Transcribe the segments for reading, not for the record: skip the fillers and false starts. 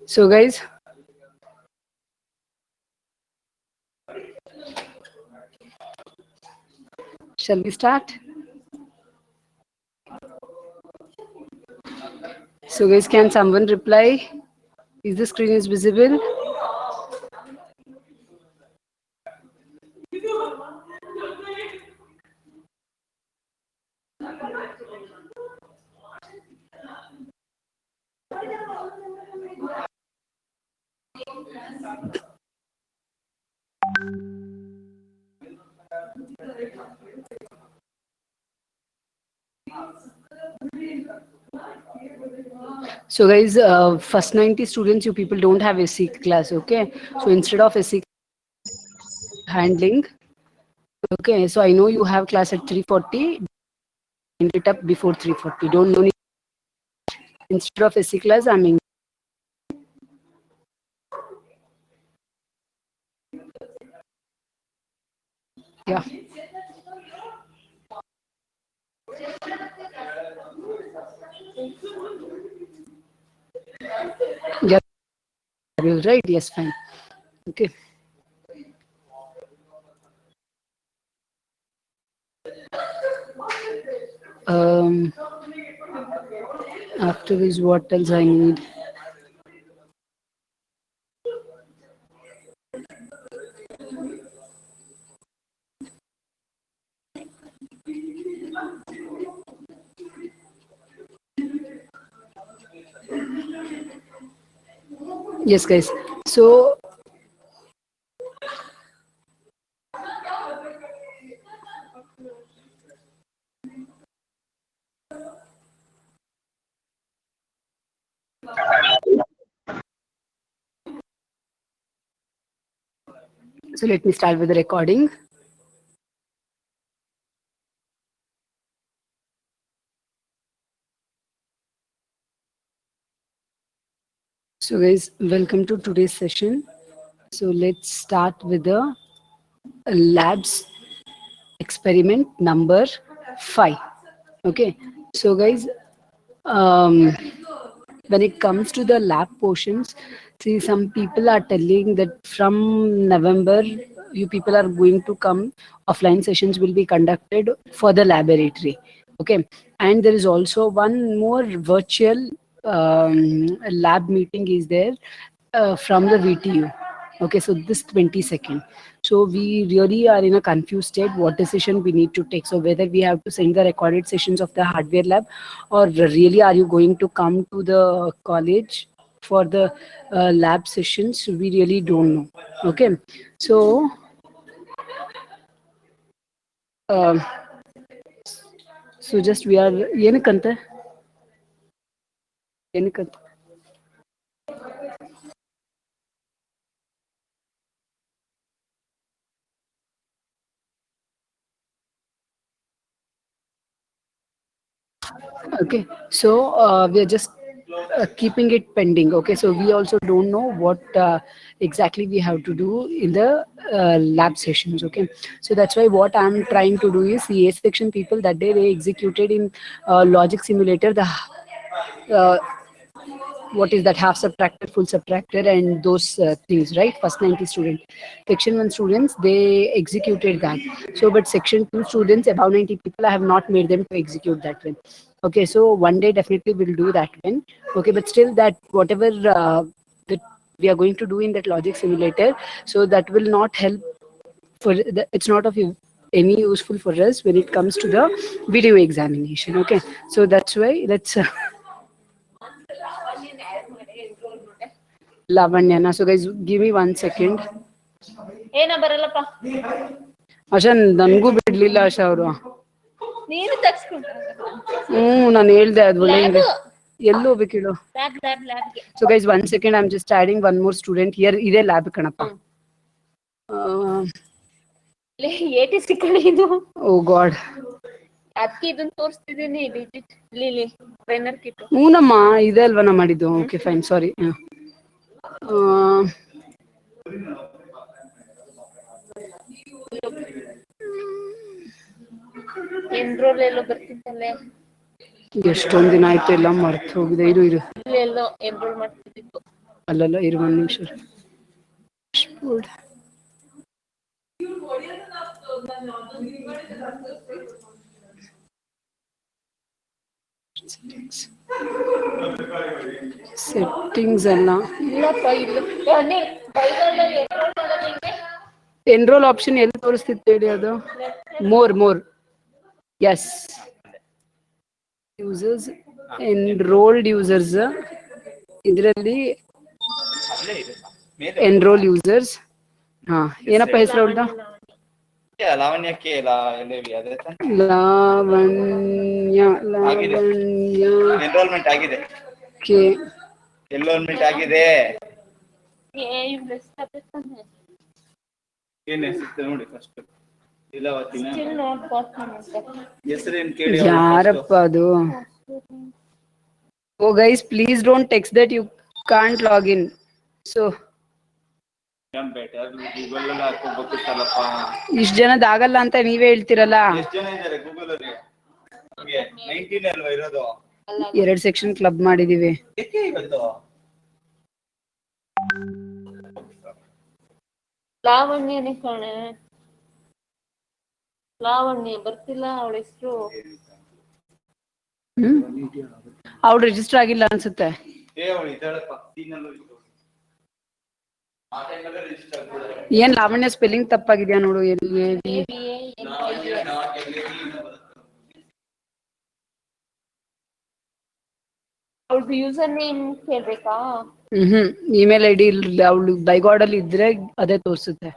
So, guys, shall we start? So, guys, can someone reply? Is the screen is visible? So, guys, first 90 students, you people don't have SC class, okay? So, instead of SC handling, okay, so I know you have class at 3:40, end it up before 3:40. Don't know. Instead of SC class, I'm in. Yeah. Yeah, you're right. Yes, fine. Okay. Um, After this, what else I need? Yes, guys. So, let me start with the recording. So, guys, welcome to today's session. So, let's start with the labs experiment number 5. Okay. So, guys, um, when it comes to the lab portions, see, some people are telling that from November, you people are going to come, offline sessions will be conducted for the laboratory. Okay. And there is also one more virtual lab meeting is there from the VTU. Okay, so this 22nd. So we really are in a confused state what decision we need to take. So whether we have to send the recorded sessions of the hardware lab, or really are you going to come to the college for the lab sessions? We really don't know. Okay, so um, just we are ಏನಕ್ಕಂತ ಏನಕ್ಕಂತ Okay, so we are just keeping it pending. Okay, so we also don't know what exactly we have to do in the lab sessions. Okay, so that's why what I'm trying to do is the A section people that day they executed in logic simulator the uh, what is that half subtractor, full subtractor, and those things, right? First 90 students, section 1 students, they executed that. So but section 2 students, above 90 people, I have not made them to execute that one. Okay, so one day definitely we'll do that one. Okay, but still that whatever that we are going to do in that logic simulator, so that will not help for it's not of any useful for us when it comes to the video examination. Okay, so that's why let's Lavanyana. So guys, give me 1 second. ಏನ ಬರಲ್ಲಪ್ಪ ಆಶಾ ನನ್ಗೂ ಬಿಡ್ಲಿಲ್ಲ ಆಶಾ ಅವರು. ನೀನು ತಗ್ಸ್ಕೊಂಡ್ರ ನಾನು ಹೇಳ್ದೆ ಅದು ಒಳ್ಳೆ ಹಿಂಗೆ ಎಲ್ಲಿ ಹೋಗ್ಬೇಕು ಹೇಳು. ಲ್ಯಾಬ್ಗೆ so guys 1 second, I am just adding one more student here. ಇದೇ ಲ್ಯಾಬ್ ಕಣಪ್ಪ. ATC ಕಡೆ ಇದು. ಓ ಗಾಡ್, ಅದಕ್ಕೆ ಇದನ್ನ ತೋರಿಸ್ತಿದ್ದೀನಿ ಡಿಜಿಟ್ ಲಿಲಿ ಟ್ರೈನರ್ ಕಿಟ್. ಹೂನಮ್ಮ ಇದೆ ಅಲ್ವಾ ನಾ ಮಾಡಿದ್ದು. Okay fine, sorry. ಎನ್ರೋಲ್ ಎಲ್ಲೋ ಬರ್ತಿತ್ತಲ್ಲೇ, ಎಷ್ಟೊಂದ್ ದಿನ ಆಯ್ತು, ಎಲ್ಲ ಮರ್ತು ಹೋಗಿದೆ. ಇರು ಇರು, ಎಲ್ಲೋ ಎನ್ರೋಲ್ ಮಾಡ್ತಿದ್ದಿತ್ತು. ಅಲ್ಲಲ್ಲ, ಇರು 1 ನಿಮಿಷ. ಸೆಟ್ಟಿಂಗ್ಸ್ ಅಲ್ಲ, ಇಲ್ಲಪ್ಪ ಇಲ್ಲ ಎನ್ರೋಲ್ ಮಾಡೋದು ಹಿಂಗೆ. ಎನ್ರೋಲ್ ಆಪ್ಷನ್ ಎಲ್ಲಿ ತೋರಿಸ್ತಿತ್ತು ಹೇಳಿ ಅದು. ಮೋರ್ ಎಸ್, ಯೂಸರ್ಸ್, ಎನ್ರೋಲ್ಡ್ ಯೂಸರ್ಸ್, ಇದರಲ್ಲಿ ಎನ್ರೋಲ್ ಯೂಸರ್ಸ್. ಹಾ, ಏನಪ್ಪ ಹೆಸರು ಅವಳ್ದ? ಲಾವಣ್ಯಕ್ಕೆ ಲಾವಣ್ಯ ಎನ್ರೋಲ್ಮೆಂಟ್ ಆಗಿದೆ. ಕೆ ಎನ್ರೋಲ್ಮೆಂಟ್ ಆಗಿದೆ. ಏನ್ ಹೆಸರು ನೋಡಿ ಫಸ್ಟ್. ಹೆಸರೇನ್ ಕೇಳಿ. ಯಾರಪ್ಪ ಅದು? Oh guys, please don't text that you can't log in. So Google ಅಲ್ಲಿ ಹಾಕೋಬೇಕಿತ್ತಲ್ಲಪ್ಪ. ಇಷ್ಟು ಜನದ ಆಗಲ್ಲ ಅಂತ ನೀವೇ ಹೇಳ್ತಿರಲ್ಲ. ಎಷ್ಟು ಜನ ಇದ್ದಾರೆ ಗೂಗಲ್ ಅಲ್ಲಿ? 19 ಅಲ್ವಾ ಇರೋದು? 2 ಸೆಕ್ಷನ್ ಕ್ಲಬ್ ಮಾಡಿದೀವಿ. ಲಾವಣ್ಯನೇ ಕಣೆ, ಲಾವಣ್ಯ ಬರ್ತಿಲ್ಲ ಅವಳ ಹೆಸರು. ಅವ್ಳು ರಿಜಿಸ್ಟರ್ ಆಗಿಲ್ಲ ಅನ್ಸುತ್ತೆ. ಏನ್ ಲಾವಣ್ಯ ಸ್ಪೆಲ್ಲಿಂಗ್ ತಪ್ಪಾಗಿದ್ಯಾ ನೋಡು. ಅವ್ಳದು ಯೂಸರ್ ನೇಮ್ ಕೇಳ್ಬೇಕಾ? ಇಮೇಲ್ ಐಡಿ ಇಲ್ಲ, ಅವಳು ಬೈಗಾಡ್ ಅಲ್ಲಿ ಇದ್ರೆ ಅದೇ ತೋರಿಸುತ್ತೆ.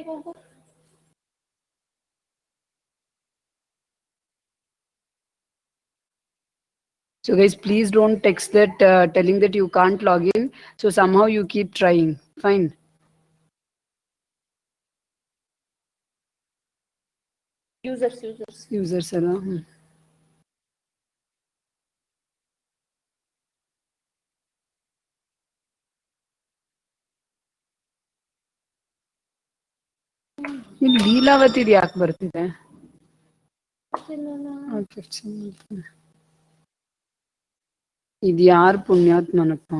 ಹೋಗು. So guys, please don't text that telling that you can't log in. So somehow you keep trying. Fine. Users ಅಲ್ಲ. ಇಲ್ಲಿ ಲೀಲಾವತಿ ಯಾಕೆ ಬರ್ತಿದೆ? ಇದು ಯಾರು ಪುಣ್ಯಾತ್ಮನಪ್ಪ?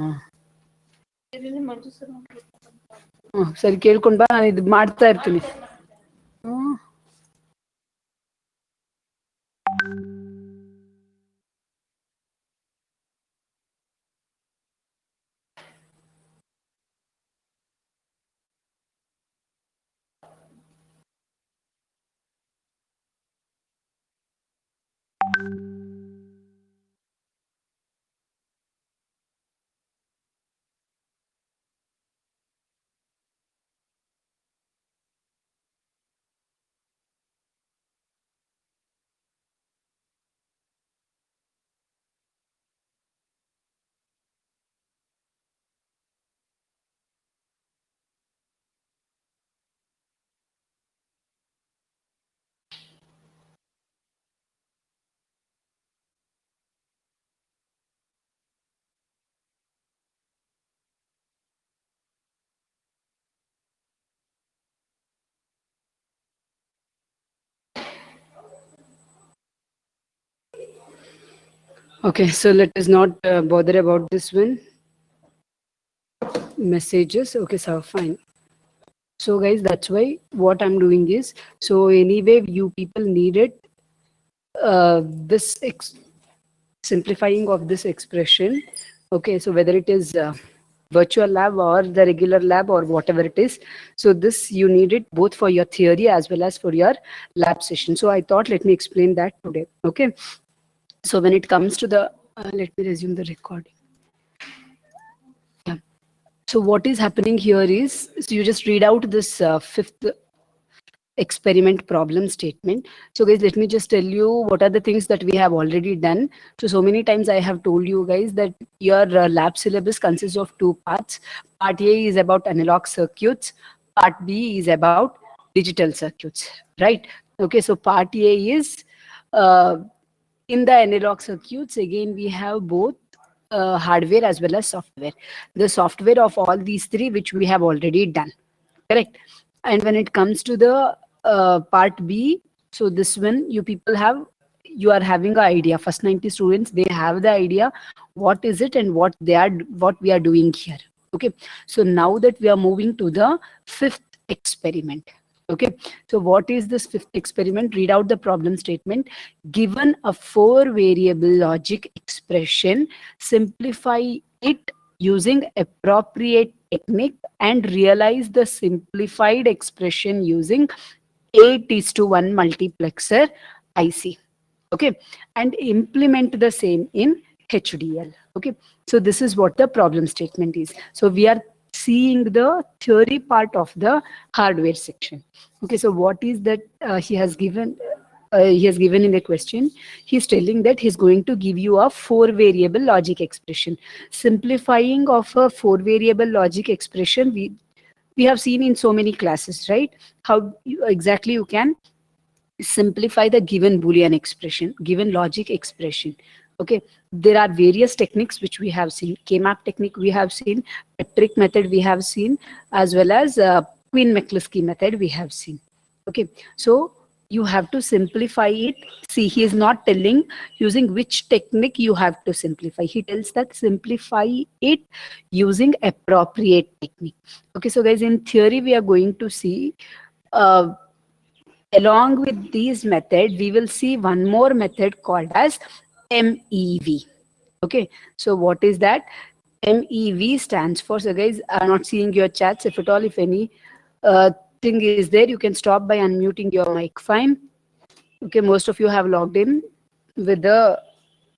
ಸರಿ, ಕೇಳ್ಕೊಂಡ್ ಬಾ, ನಾನು ಇದು ಮಾಡ್ತಾ ಇರ್ತೀನಿ. Okay, so let us not bother about this one. Messages. Okay, so fine. So guys, that's why what I'm doing is, so anyway, you people needed this simplifying of this expression. Okay, so whether it is virtual lab or the regular lab or whatever it is, so this you need it both for your theory as well as for your lab session. So I thought, let me explain that today. Okay, so when it comes to the let me resume the recording. Yeah. So what is happening here is, so you just read out this fifth experiment problem statement. So guys, let me just tell you what are the things that we have already done. So many times I have told you guys that your lab syllabus consists of two parts. Part A is about analog circuits, part B is about digital circuits, right? Okay, so part A is in the analog circuits, again we have both hardware as well as software. The software of all these three which we have already done, correct? And when it comes to the part B, so this one you people have, you are having an idea. First 90 students, they have the idea what is it and what we are doing here. Okay, so now that we are moving to the fifth experiment. Okay, so what is this fifth experiment? Read out the problem statement. Given a 4-variable logic expression, simplify it using appropriate technique and realize the simplified expression using 8:1 multiplexer IC. Okay, and implement the same in HDL. Okay, so this is what the problem statement is. So we are seeing the theory part of the hardware section. Okay, so what is that he has given in the question? He's telling that he's going to give you a 4-variable logic expression. Simplifying of a 4-variable logic expression, we have seen in so many classes, right? How exactly you can simplify the given Boolean expression, given logic expression. Okay, there are various techniques which we have seen. K-map technique we have seen, Petrick method we have seen, as well as Queen-McCluskey method we have seen. Okay, so you have to simplify it. See, he is not telling using which technique you have to simplify. He tells that simplify it using appropriate technique. Okay, so guys, in theory we are going to see along with these methods, we will see one more method called as MEV. Okay, so what is that? MEV stands for, so guys, I'm not seeing your chats. If at all, if any thing is there, you can stop by unmuting your mic. Fine. Okay, most of you have logged in with the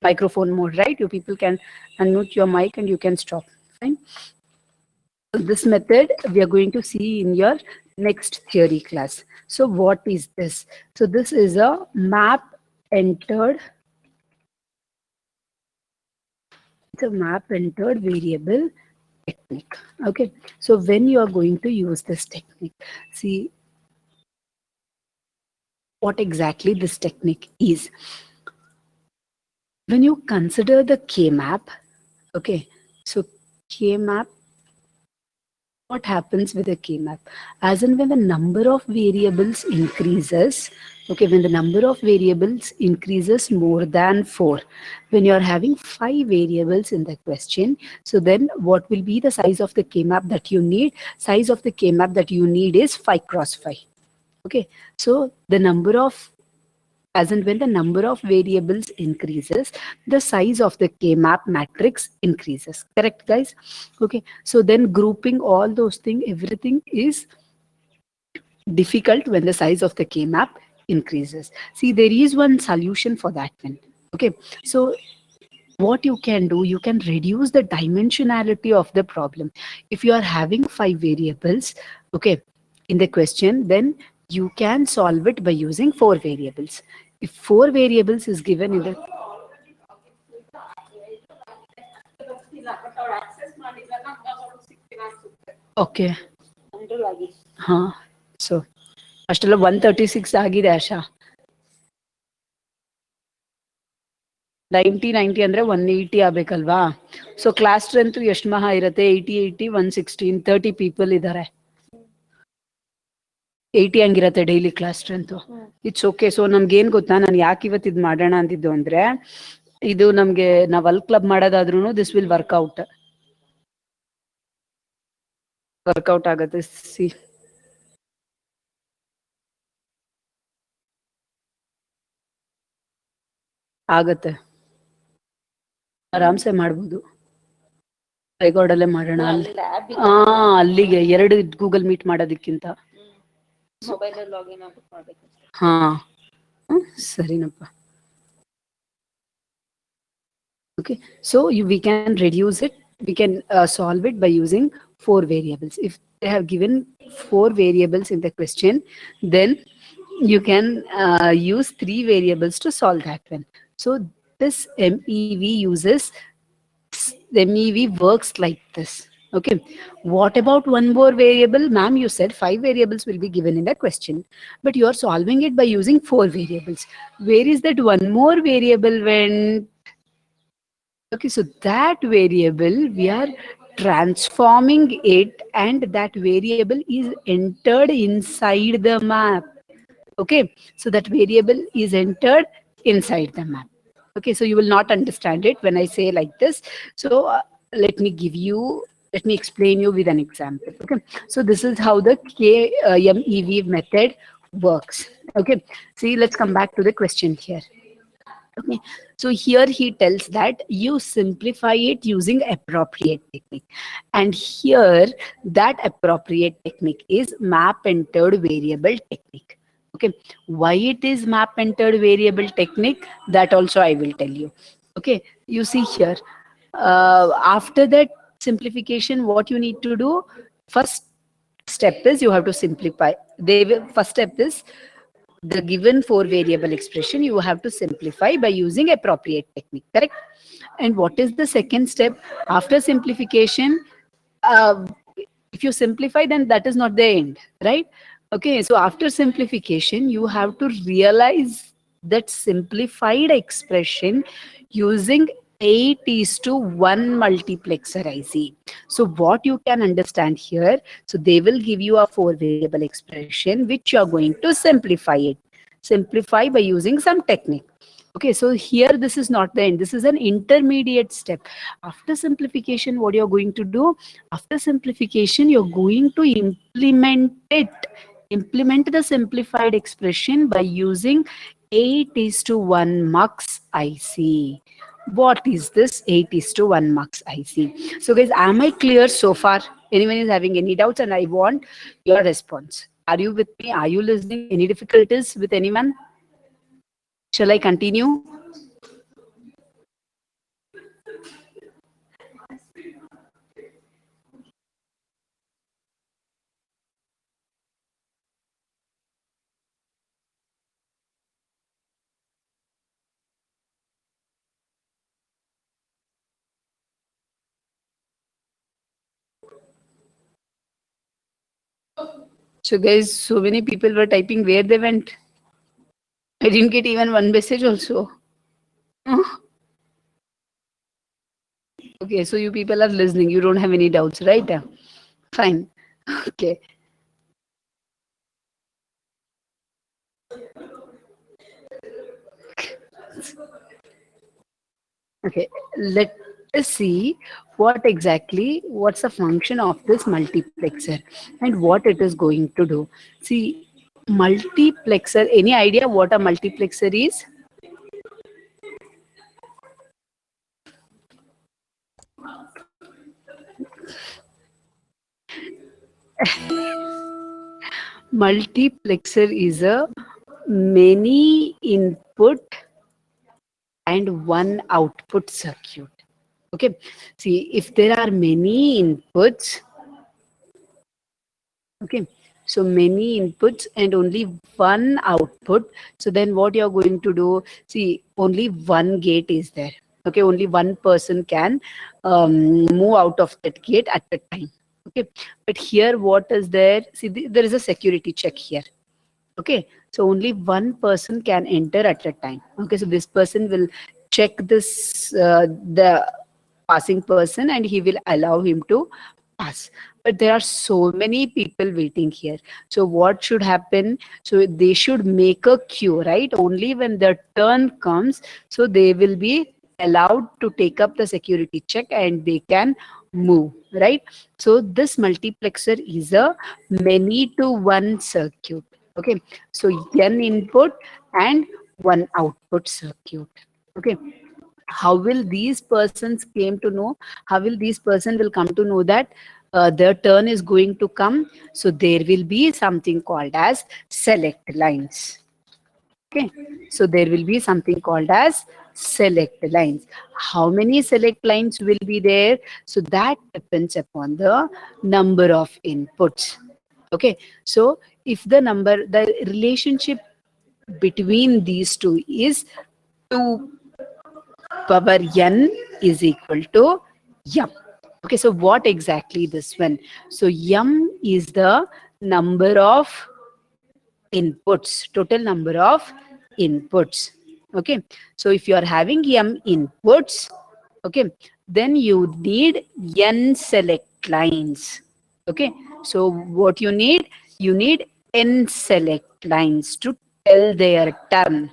microphone mode, right? You people can unmute your mic and you can stop. Fine. This method we are going to see in your next theory class. So what is this? So this is a map entered. It's a map entered variable technique. Okay, so when you are going to use this technique, see what exactly this technique is. When you consider the K-map, okay, so K-map, what happens with a K-map? As in when the number of variables increases, okay, when the number of variables increases more than 4, when you're having 5 variables in the question, so then what will be the size of the K-map that you need? Size of the K-map that you need is 5 cross 5. Okay, so the number of, as and when the number of variables increases, the size of the K-map matrix increases. Correct, guys? Okay, so then grouping all those things, everything is difficult when the size of the K-map increases. See, there is one solution for that one. Okay, so what you can do, you can reduce the dimensionality of the problem. If you are having 5 variables, okay, in the question, then you can solve it by using 4 variables. If 4 variables is given in the okay, ಹಾ so ಅಷ್ಟೆಲ್ಲ 136 ಆಗಿದೆ ಆಶಾ. 90 ಅಂದ್ರೆ 180 ಆಗ್ಬೇಕಲ್ವಾ? So class strength ಎಷ್ಟು ಮಹಾ ಇರುತ್ತೆ? 80 116 30 people ಇದ್ದಾರೆ. 80 ಹಂಗಿರತ್ತೆ daily class strength. It's okay. So ನಮ್ಗೆ ಏನ್ ಗೊತ್ತಾ, ನಾನು ಯಾಕೆ ಇವತ್ತು ಇದು ಮಾಡೋಣ ಅಂತಿದ್ದು ಅಂದ್ರೆ, ಇದು ನಮ್ಗೆ ನಾವ್ ಅಲ್ಲಿ ಕ್ಲಬ್ ಮಾಡೋದಾದ್ರೂ ದಿಸ್ ವಿಲ್ ವರ್ಕ್ಔಟ್ ಆಗುತ್ತೆ. ಸಿ ಆಗತ್ತೆ, ಆರಾಮ್ಸೆ ಮಾಡ್ಬೋದು. ರೆಕಾರ್ಡಲ್ಲೇ ಮಾಡೋಣ. ಅಲ್ಲಿಗೆ 2 ಗೂಗಲ್ ಮೀಟ್ ಮಾಡೋದಕ್ಕಿಂತ ಮೊಬೈಲ್ ಲಾಗಿನ್ ಆಗ್ಬಿಟ್ಟು ಮಾಡ್ಬೇಕು. ಹಾ ಸರಿನಪ್ಪ. Okay, so we can reduce it. We can solve it by using 4 variables. If they have given 4 variables in the question, then you can use 3 variables to solve that one. So this MEV MEV works like this. Okay, what about one more variable? Ma'am, you said 5 variables will be given in the question, but you are solving it by using 4 variables. Where is that one more variable went? Okay, so that variable, we are transforming it, and that variable is entered inside the map. Okay, so that variable is entered inside the map. Okay, so you will not understand it when I say like this. So let me explain you with an example. Okay, so this is how the MEV method works. Okay, see, let's come back to the question here. Okay, so here he tells that you simplify it using appropriate technique, and here that appropriate technique is map entered variable technique. Okay, why it is map entered variable technique, that also I will tell you. Okay, you see here, after that simplification, what you need to do, first step is you have to simplify. First step is the given 4 variable expression you have to simplify by using appropriate technique, correct? And what is the second step after simplification? If you simplify, then that is not the end, right? Okay, so after simplification you have to realize that simplified expression using 8:1 multiplexer IC. So what you can understand here, so they will give you a 4 variable expression which you are going to simplify it. Simplify by using some technique. Okay, so here this is not the end. This is an intermediate step. After simplification, what you're going to do? After simplification, you're going to implement it. Implement the simplified expression by using 8:1 mux IC. What is this 8:1 mux IC? So guys, am I clear so far? Anyone is having any doubts? And I want your response. Are you with me? Are you listening? Any difficulties with anyone? Shall I continue? So guys, so many people were typing where they went. I didn't get even one message also. Okay, so you people are listening. You don't have any doubts, right? Fine. Okay. Okay, let us see what's the function of this multiplexer and what it is going to do. See, multiplexer, any idea what a multiplexer is? Multiplexer is a many input and one output circuit. Okay, see, if there are many inputs, okay, so many inputs and only one output, so then what you're going to do, see, only one gate is there. Okay, only one person can move out of that gate at a time. Okay, but here what is there? See, there is a security check here. Okay, so only one person can enter at a time. Okay, so this person will check this the passing person and he will allow him to pass. But there are so many people waiting here. So what should happen? So they should make a queue, right? Only when the turn comes, so they will be allowed to take up the security check and they can move, right? So this multiplexer is a many to one circuit. Okay, so n input and one output circuit. Okay, how will these persons came to know, how will these person will come to know that their turn is going to come? So there will be something called as select lines. Okay, so there will be something called as select lines. How many select lines will be there? So that depends upon the number of inputs. Okay, so if the relationship between these two is 2 power n is equal to m. Okay, so what exactly this one? So m is the number of inputs, total number of inputs. Okay, so if you are having m inputs, okay, then you need n select lines. Okay, so what you need? You need n select lines to tell their turn.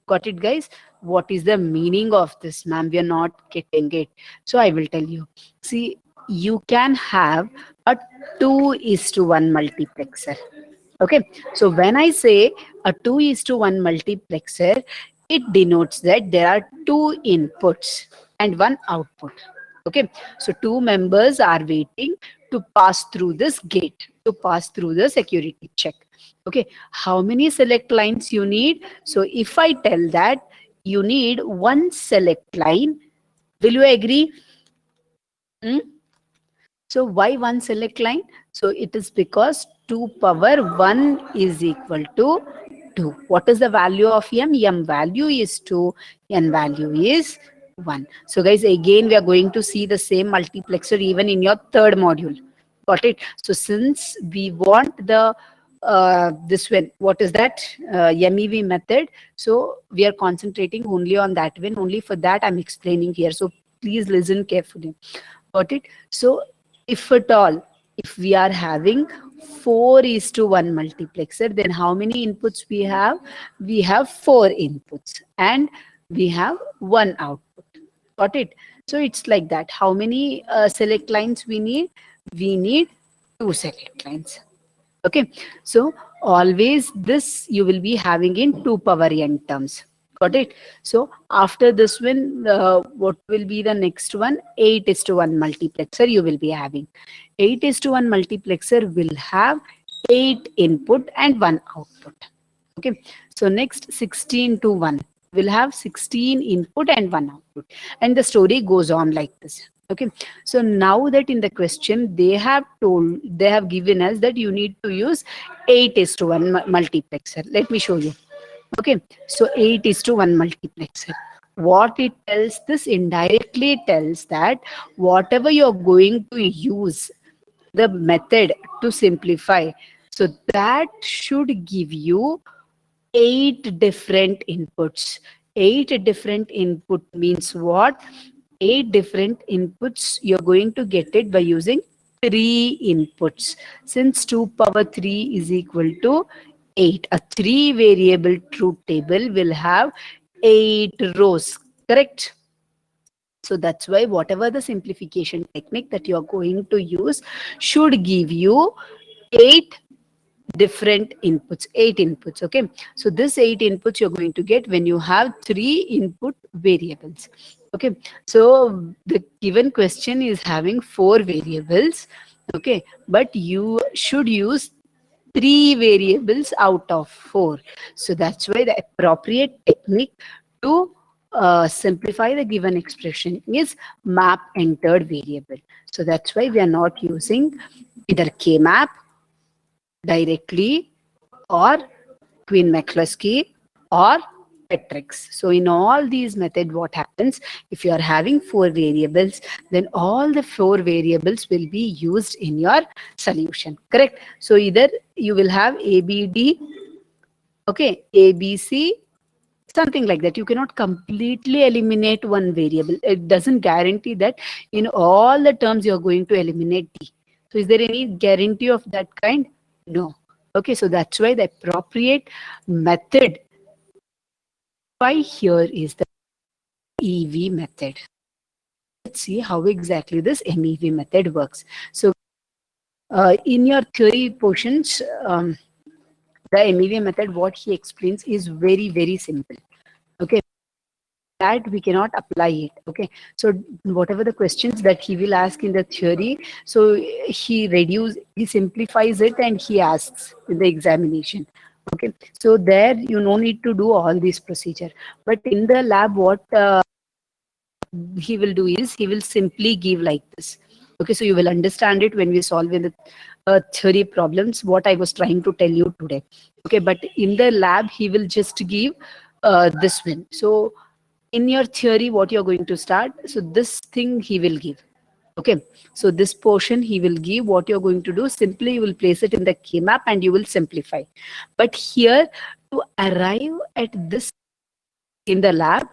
Got it, guys? What is the meaning of this, ma'am? We are not getting it. So I will tell you. See, you can have a 2:1 multiplexer. Okay, so when I say a 2:1 multiplexer, it denotes that there are two inputs and one output. Okay, so two members are waiting to pass through this gate, to pass through the security check. Okay, how many select lines you need? So if I tell that you need one select line, will you agree? Hmm? So why one select line? So it is because 2 power 1 is equal to 2. What is the value of m? M value is 2, n value is 1. So guys, again we are going to see the same multiplexer even in your third module. Got it? So since we want the this one, what is that? MEV method. So we are concentrating only on that one. Only for that I'm explaining here. So please listen carefully. Got it? So if at all, if we are having 4:1 multiplexer, then how many inputs we have? We have 4 inputs and we have one output. Got it? So it's like that. How many select lines we need? We need 2 select lines. Okay, so always this you will be having in 2 power n terms. Got it? So after this one, what will be the next one? 8:1 multiplexer you will be having. 8:1 multiplexer will have 8 input and 1 output. Okay, so next 16:1 will have 16 input and 1 output. And the story goes on like this. Okay, so now that in the question they have given us that you need to use 8:1 multiplexer. Let me show you. Okay, so 8:1 multiplexer. What it tells, this indirectly tells that whatever you're going to use, the method to simplify, so that should give you 8 different inputs. 8 different input means what? 8 different inputs, you're going to get it by using 3 inputs. Since 2 power 3 is equal to 8, a 3 variable truth table will have 8 rows, correct? So that's why whatever the simplification technique that you're going to use should give you 8 different inputs, 8 inputs. Okay, so this 8 inputs you're going to get when you have 3 input variables. Okay, so the given question is having 4 variables. Okay, but you should use 3 variables out of 4. So that's why the appropriate technique to simplify the given expression is map entered variable. So that's why we are not using either K-map directly or Queen McCluskey or Petrix. So in all these methods, what happens? If you are having 4 variables, then all the 4 variables will be used in your solution. Correct? So either you will have ABD, okay, ABC, something like that. You cannot completely eliminate one variable. It doesn't guarantee that in all the terms you're going to eliminate D. So is there any guarantee of that kind? No. Okay, so that's why the appropriate method by here is the MEV method. Let's see how exactly this MEV method works. So in your theory portions, the MEV method, what he explains is very, very simple. Okay. That we cannot apply it. Okay. So whatever the questions that he will ask in the theory, so he simplifies it and he asks in the examination. Okay. So there you no need to do all this procedure. But in the lab, what he will do is he will simply give like this. Okay, so you will understand it when we solve in the theory problems what I was trying to tell you today. Okay, but in the lab he will just give this one. So in your theory what you're going to start, so this thing he will give. Okay, so this portion he will give. What you're going to do, simply you will place it in the K map and you will simplify. But here, to arrive at this in the lab,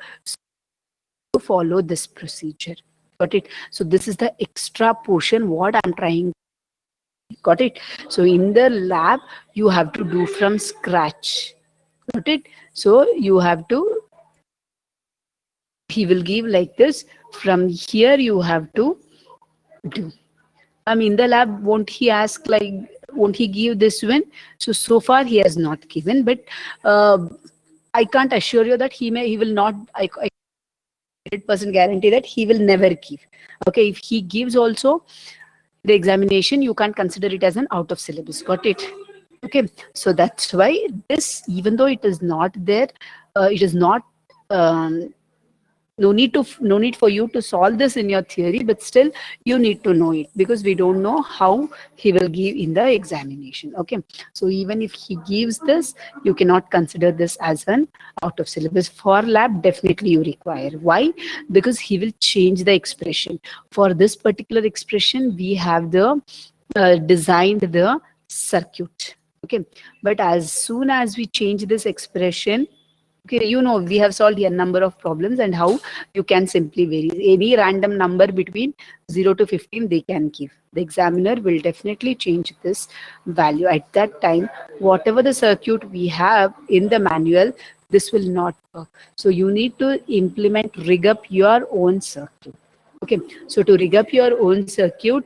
to follow this procedure. Got it? So this is the extra portion what I'm trying. Got it? So in the lab, you have to do from scratch. Got it? So you have to, he will give like this. From here, you have to do. I mean, the lab, won't he ask like, won't he give this one? So far he has not given, but I can't assure you that he will not, I 100% guarantee that he will never give. Okay, if he gives also the examination, you can't consider it as an out of syllabus. Got it? Okay, so that's why this, even though it is not there, it is not. No need for you to solve this in your theory, but still you need to know it because we don't know how he will give in the examination. Okay, so even if he gives this, you cannot consider this as an out of syllabus. For lab, definitely you require. Why? Because he will change the expression. For this particular expression, we have the designed the circuit. Okay, but as soon as we change this expression, okay, you know, we have solved a number of problems and how you can simply vary. Any random number between 0 to 15, they can give. The examiner will definitely change this value. At that time, whatever the circuit we have in the manual, this will not work. So you need to implement, rig up your own circuit. Okay, so to rig up your own circuit,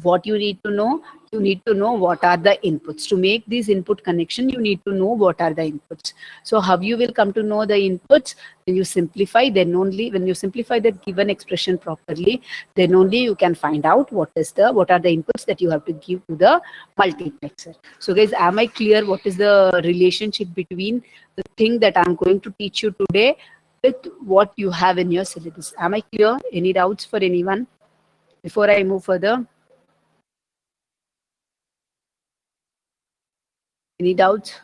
what you need to know what are the inputs. To make these input connection, you need to know what are the inputs. So how you will come to know the inputs? When you simplify, then only when you simplify the given expression properly, then only you can find out what are the inputs that you have to give to the multiplexer. So guys, am I clear what is the relationship between the thing that I'm going to teach you today with what you have in your syllabus? Am I clear? Any doubts for anyone before I move further? Any doubts?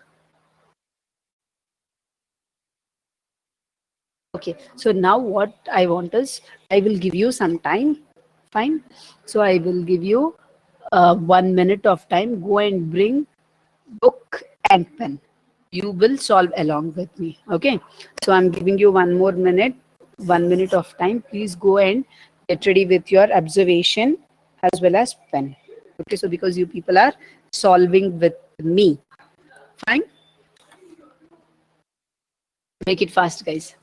Okay, so now what I want is, I will give you some time. Fine. So I will give you 1 minute of time. Go and bring book and pen. You will solve along with me. Okay. So I'm giving you 1 more minute, 1 minute of time. Please go and get ready with your observation as well as pen. Okay. So because you people are solving with me. Fine. Make it fast, guys.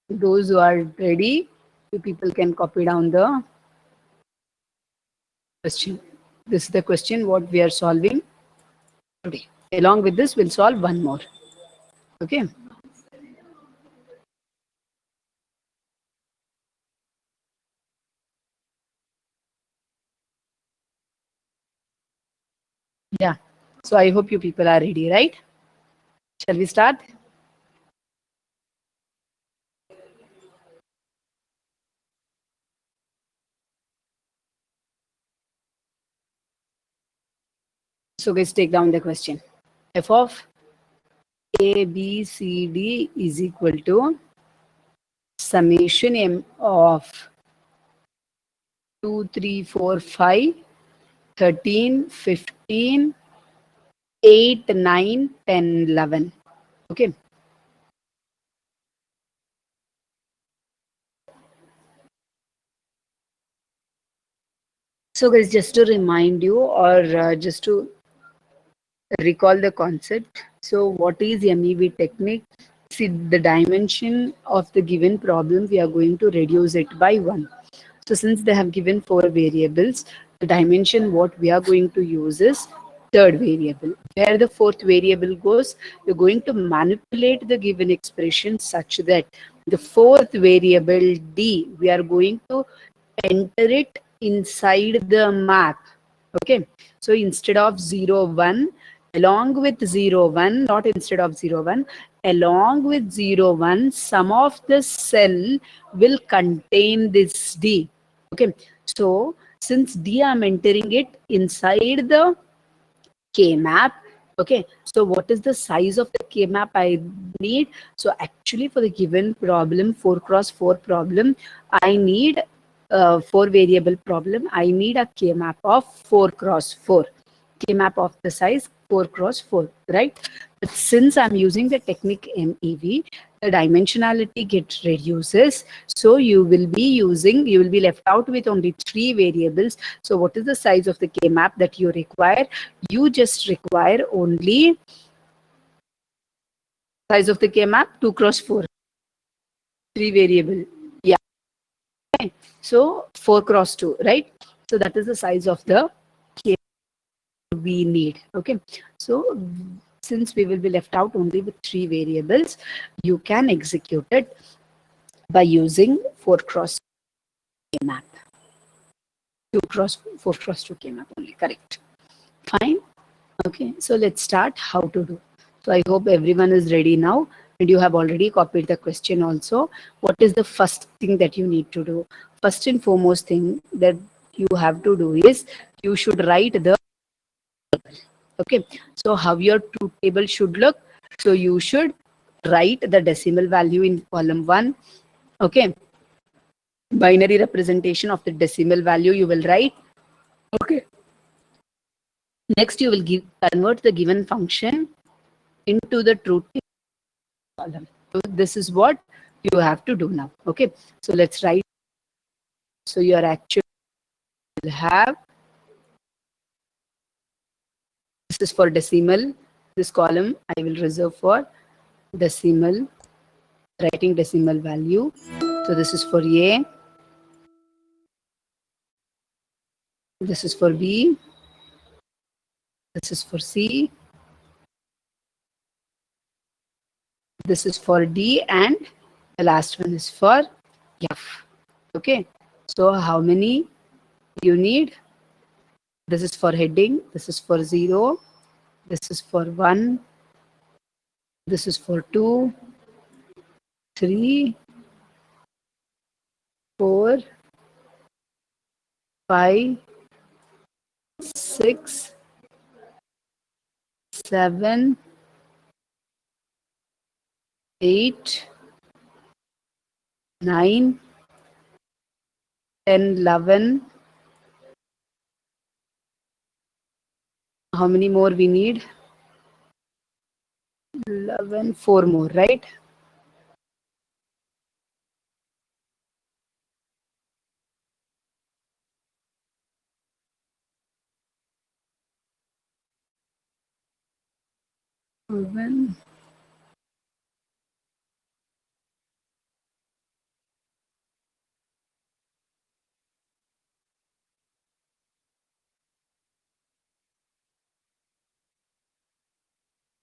Those who are ready, you people can copy down the question. This is the question what we are solving today. Along with this, we'll solve one more. Okay. Yeah. So I hope you people are ready, right? Shall we start? So guys, take down the question. F of A, B, C, D is equal to summation M of 2, 3, 4, 5, 13, 15, 8, 9, 10, 11. Okay. So guys, just to remind you or just to recall the concept. So what is MEV technique? See, the dimension of the given problem, we are going to reduce it by 1. So since they have given 4 variables, the dimension what we are going to use is third variable. Where the fourth variable goes, you're going to manipulate the given expression such that the fourth variable D, we are going to enter it inside the map. Okay, so instead of 0, 1, along with 0, 1, not instead of 0, 1, along with 0, 1, some of the cell will contain this D. Okay, so since D I'm entering it inside the K map. Okay, so what is the size of the K map I need? So actually for the given problem, 4 cross 4 problem, I need 4 variable problem, I need a K map of 4 cross 4. K map of the size 4 cross 4, right? But since I'm using the technique MEV, the dimensionality gets reduces. So you will be left out with only 3 variables. So what is the size of the K map that you require? You just require only size of the K map 2 cross 4, 3 variable. Yeah. Okay. So 4 cross 2, right? So that is the size of the K we need. Okay, so since we will be left out only with 3 variables, you can execute it by using 4 cross K map. 4 cross 2 K map only, correct. Fine. Okay, so let's start how to do. So I hope everyone is ready now and you have already copied the question also. What is the first thing that you need to do? First and foremost thing that you have to do is you should write the okay, so how your truth table should look? So you should write the decimal value in column 1. Okay, binary representation of the decimal value you will write. Okay, next you will convert the given function into the truth table column. So this is what you have to do now. Okay, so let's write. So your actual will have, this is for decimal, this column I will reserve for decimal, writing decimal value. So this is for A, this is for B, this is for C, this is for D, and the last one is for F. Okay, so how many you need? This is for heading, this is for 0, this is for 1, this is for 2, 3, 4, 5, 6, 7, 8, 9, 10, 11. How many more we need? 11, 4 more, right? When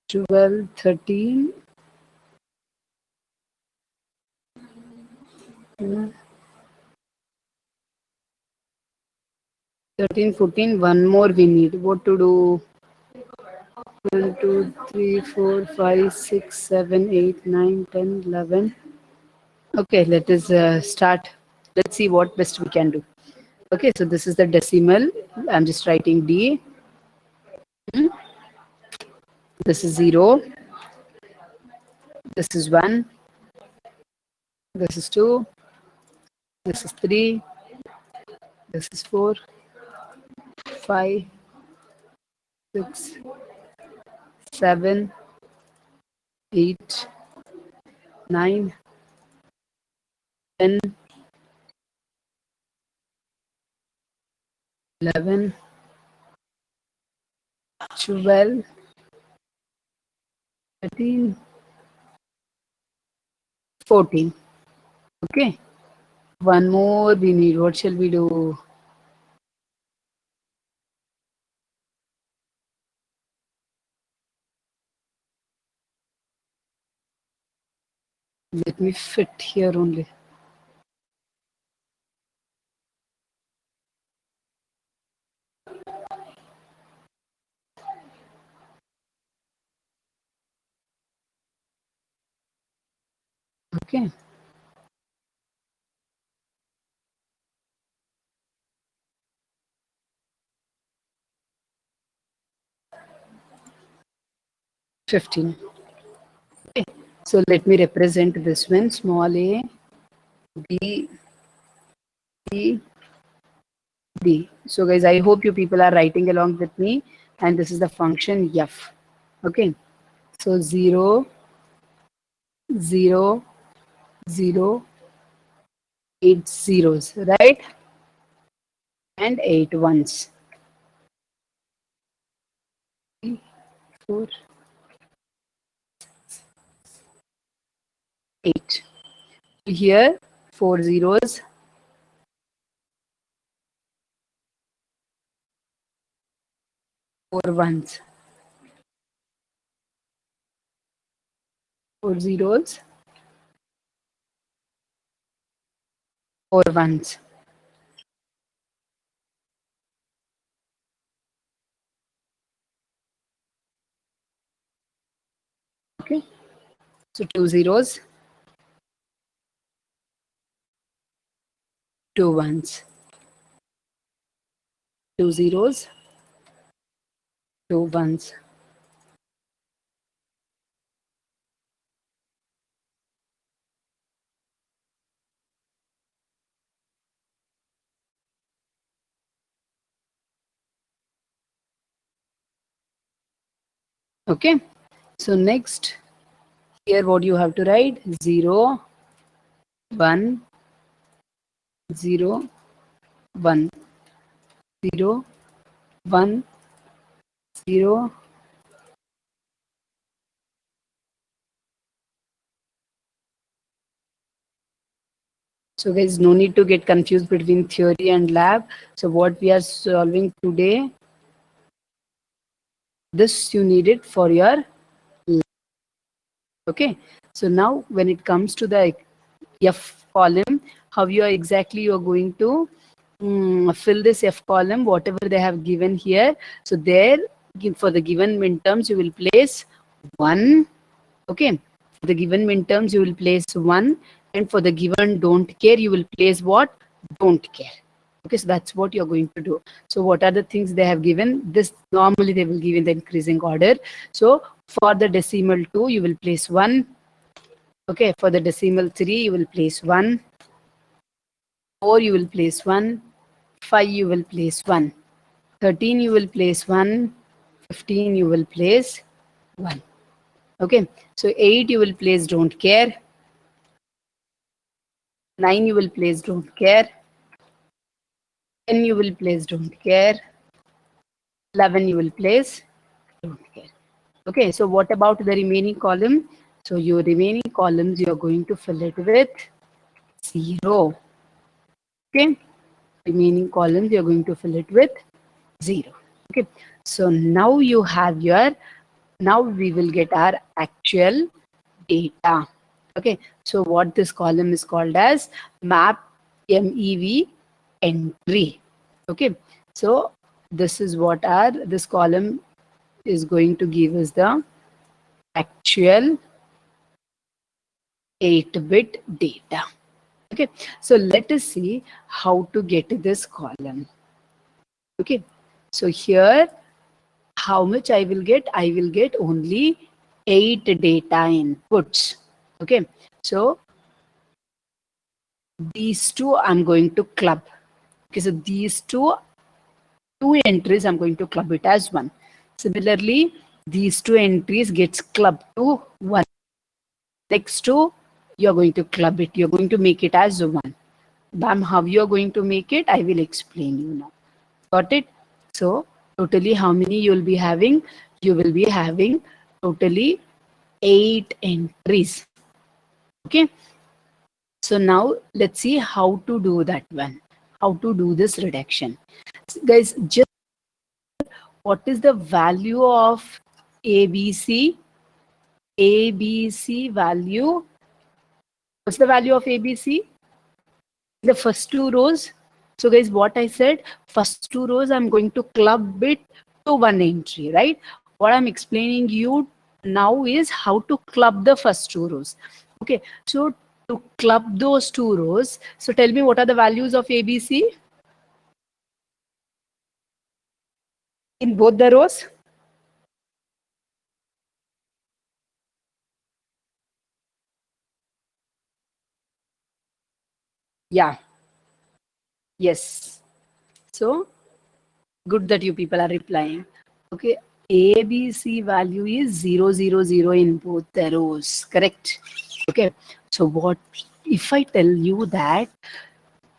12, 13, 13, 14, one more we need. What to do? 1, 2, 3, 4, 5, 6, 7, 8, 9, 10, 11. Okay, let us start. Let's see what best we can do. Okay, so this is the decimal. I'm just writing D. This is 0. This is 1. This is 2. This is 3. This is 4, 5, 6, 7, 8, 9, 10, 11, 12, 13, 14. Okay. One more we need. What shall we do? Let me fit here only. Okay. $15. Okay. So let me represent this one. Small a, b, c, d. So guys, I hope you people are writing along with me. And this is the function f. Okay. So 0, 0, 0, 8 zeros, right? And 8 ones. 3, 4, 8. Here, 4 zeros, 4 ones. 4 zeros, 4 ones. Okay. So 2 zeros, 2 ones. 2 zeros, 2 ones. Okay. So next, here what you have to write? 0, 1, 0, 1, 0, 1, 0. So guys, no need to get confused between theory and lab. So what we are solving today, this you need it for your lab. Okay. So now when it comes to the F column, how you are exactly you are going to fill this F column, whatever they have given here. So there, for the given midterms, you will place 1. Okay. For the given midterms, you will place 1. And for the given don't care, you will place what? Don't care. Okay, so that's what you're going to do. So what are the things they have given? This normally they will give in the increasing order. So for the decimal 2, you will place 1. Okay, for the decimal 3, you will place 1. 4, you will place 1. 5, you will place 1. 13, you will place 1. 15, you will place 1. Okay, so 8, you will place don't care. 9, you will place don't care. 10, you will place don't care. 11, you will place don't care. Okay, so what about the remaining column? So your remaining columns, you're going to fill it with 0. Okay, remaining columns, you're going to fill it with 0. Okay, so now you have your, now we will get our actual data. Okay, so what this column is called as map MEV entry. Okay, so this is what our, this column is going to give us the actual 8-bit data. Okay, so let us see how to get this column. Okay, so here how much I will get? I will get only 8 data inputs. Okay, so these two I'm going to club. Okay, so these two entries I'm going to club it as one. Similarly, these two entries gets clubbed to one. Next two, you're going to club it. You're going to make it as one. Bam, how you're going to make it, I will explain you now. Got it? So totally how many you will be having? You will be having totally 8 entries. Okay. So now let's see how to do that one. How to do this reduction. So guys, just what is the value of ABC? ABC value. What's the value of ABC? The first two rows. So guys, what I said, first two rows, I'm going to club it to one entry, right? What I'm explaining you now is how to club the first two rows. Okay, so to club those two rows, so tell me what are the values of ABC in both the rows? Yeah, yes. So good that you people are replying. Okay, ABC value is 000 in both the rows, correct? Okay, so what if I tell you that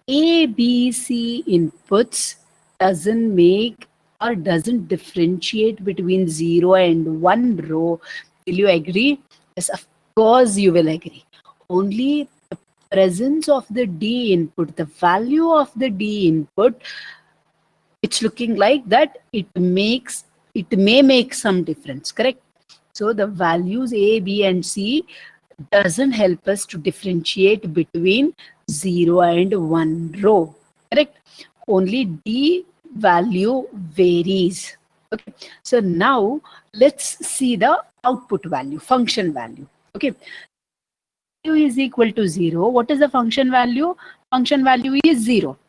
ABC inputs doesn't make or doesn't differentiate between 0 and 1 row? Will you agree? Yes, of course you will agree. Only the presence of the D input, the value of the D input, it's looking like that it may make some difference, correct? So the values A, B and C doesn't help us to differentiate between 0 and 1 row, correct? Only D value varies. Okay, so now let's see the output value, function value. Okay, value is equal to 0. What is the function value? Function value is 0.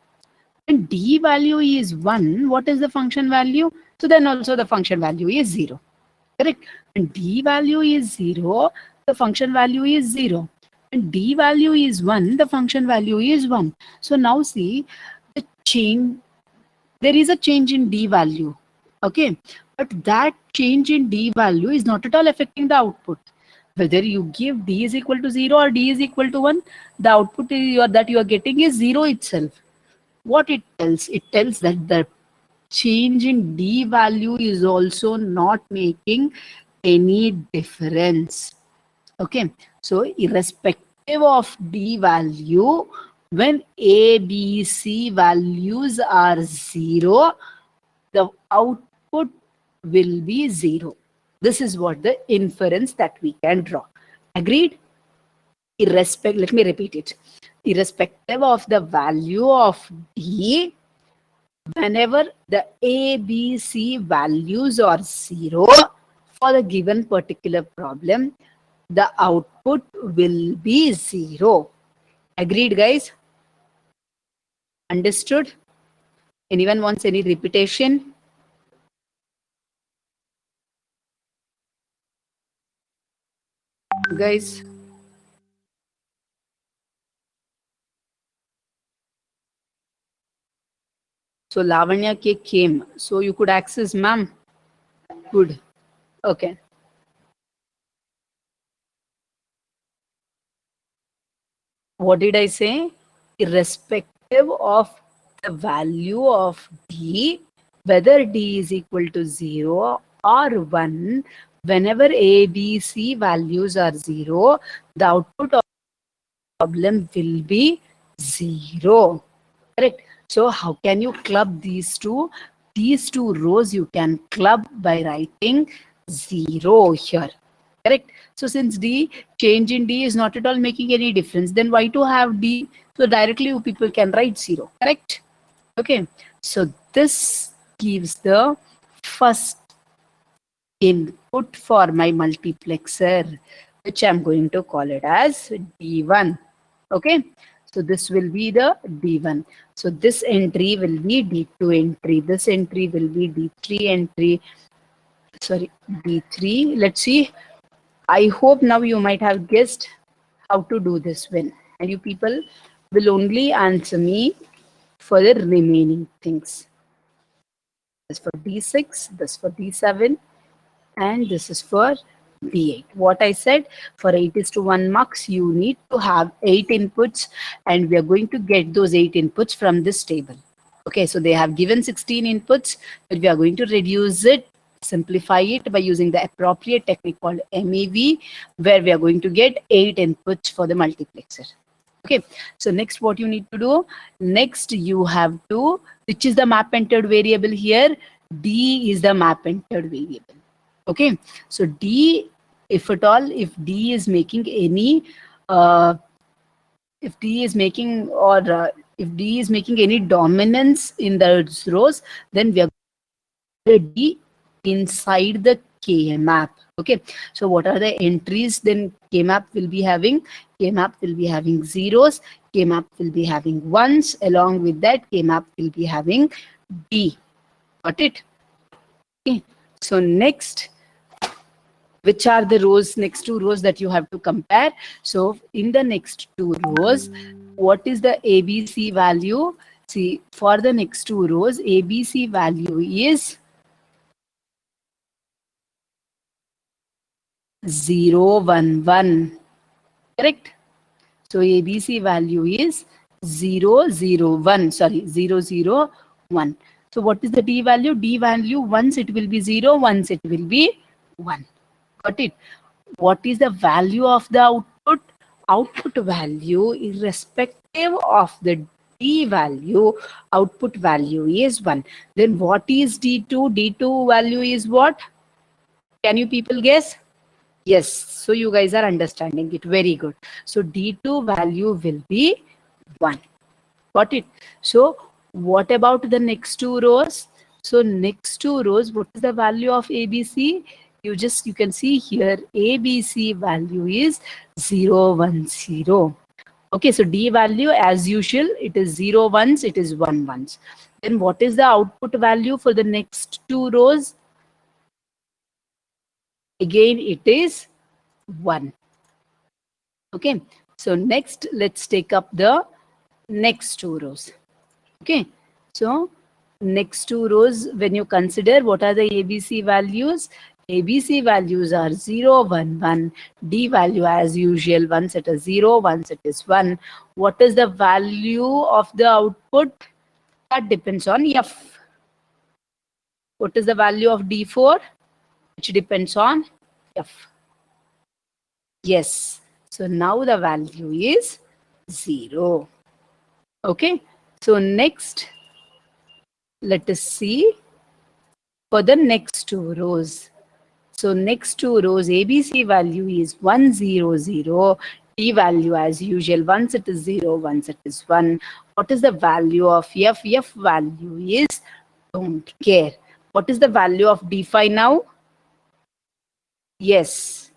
And D value is 1, what is the function value? So then also the function value is 0. Correct? And D value is 0, the function value is 0. And D value is 1, the function value is 1. So now see the change, there is a change in D value. Okay? But that change in D value is not at all affecting the output. Whether you give D is equal to 0 or D is equal to 1, the output that you are getting is 0 itself. What it tells that the change in D value is also not making any difference. Okay, so irrespective of D value, when A, B, C values are 0, the output will be 0. This is what the inference that we can draw. Agreed? Let me repeat it. Irrespective of the value of D, whenever the A, B, C values are 0 for the given particular problem, the output will be 0. Agreed, guys? Understood? Anyone wants any repetition? Guys? So Lavanya K came. So you could access, ma'am. Good. Okay. What did I say? Irrespective of the value of D, whether D is equal to 0 or 1, whenever A, B, C values are 0, the output of the problem will be 0. Correct? So how can you club these two? These two rows you can club by writing 0 here. Correct? So since D, change in D is not at all making any difference, then why to have D? So directly you people can write 0. Correct? Okay. So this gives the first input for my multiplexer, which I'm going to call it as D1. Okay. So this will be the D1. So this entry will be D2 entry. This entry will be D3 entry. Sorry, D3. Let's see. I hope now you might have guessed. how to do this when, and you people will only answer me for the remaining things. This for D6, this for D7, and this is for D8. What I said, for 8:1 marks, you need to have 8 inputs, and we are going to get those 8 inputs from this table. Okay, so they have given 16 inputs, but we are going to reduce it, simplify it by using the appropriate technique called MEV, where we are going to get 8 inputs for the multiplexer. Okay, so next what you need to do, next you have to, which is the map entered variable here? D is the map entered variable. Okay, so D, if at all, if D is making any, if D is making or if D is making any dominance in those rows, then we are going to D inside the K map. Okay, so what are the entries then K map will be having? K map will be having zeros, K map will be having ones, along with that K map will be having D. Got it? Okay, so next, which are the rows, next two rows that you have to compare? So in the next two rows, what is the ABC value? See, for the next two rows, ABC value is 0, 1, 1. Correct? So ABC value is 0, 0, 1. Sorry, 0, 0, 1. So what is the D value? D value, once it will be 0, once it will be 1. Got it? What is the value of the output? Output value, irrespective of the D value, output value is 1. Then what is D2? D2 value is what? Can you people guess? Yes, so you guys are understanding it. Very good. So D2 value will be 1. Got it? So what about the next two rows? So next two rows, what is the value of ABC? You can see here ABC value is 0, 1, 0. Okay, so D value as usual, it is 0 ones, it is 1 ones. Then what is the output value for the next two rows? Again, it is 1. Okay, so next let's take up the next two rows. Okay, so next two rows, when you consider what are the ABC values, ABC values are 0, 1, 1. D value as usual, once it is 0, once it is 1. What is the value of the output? That depends on F. What is the value of D4? Which depends on F. Yes, so now the value is 0. Okay, so next, let us see for the next two rows. So next two rows, ABC value is 1, 0, 0. D value as usual, once it is 0, once it is 1. What is the value of F? F value is don't care. What is the value of D5 now? Yes.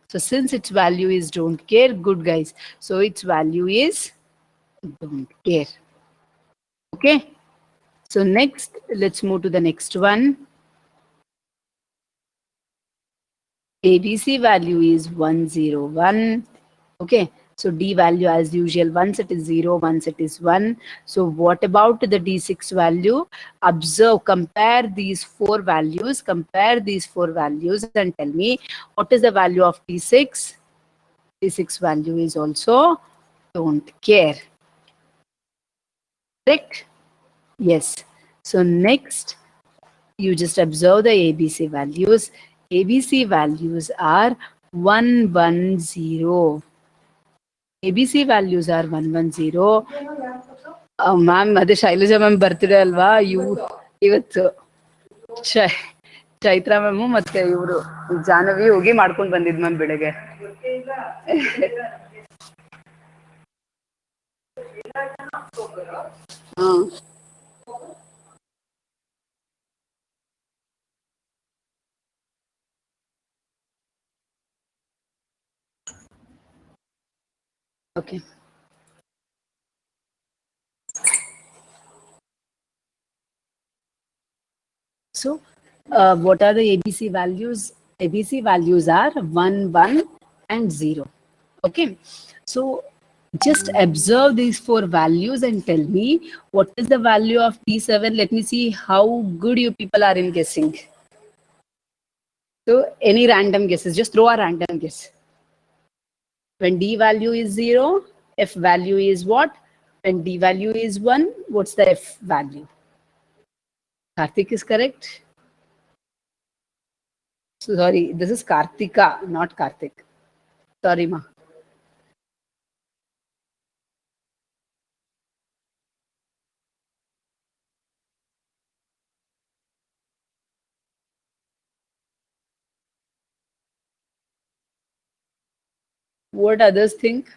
So since its value is don't care, good guys. So its value is don't care. Okay. So next, let's move to the next one. ABC value is 1, 0, 1. Okay, so D value as usual, once it is 0, once it is 1. So what about the D6 value? Observe, compare these four values, and tell me what is the value of D6. D6 value is also don't care. Correct? Yes. So next, you just observe the ABC values. ABC values are 1, 1, 0. ABC values are 1, 1, 0. Ma'am ಅದೇ Shailaja ma'am ಬರ್ತಿದೆ ಅಲ್ವಾ, ಇವತ್ತು Chaitra ma'am ಮತ್ತೆ ಇವರು ಜಾಹ್ನವಿ ಹೋಗಿ ಮಾಡ್ಕೊಂಡು ಬಂದಿದ್ ma'am ಬೆಳಗ್ಗೆ. Okay. So, what are the ABC values? ABC values are 1, 1, and 0. Okay, so just observe these four values and tell me what is the value of D7. Let me see how good you people are in guessing. So any random guesses, just throw a random guess. When D value is 0, F value is what? When D value is 1, what's the F value? Karthik is correct. So sorry, this is Karthika, not Karthik. Sorry, ma. What others think?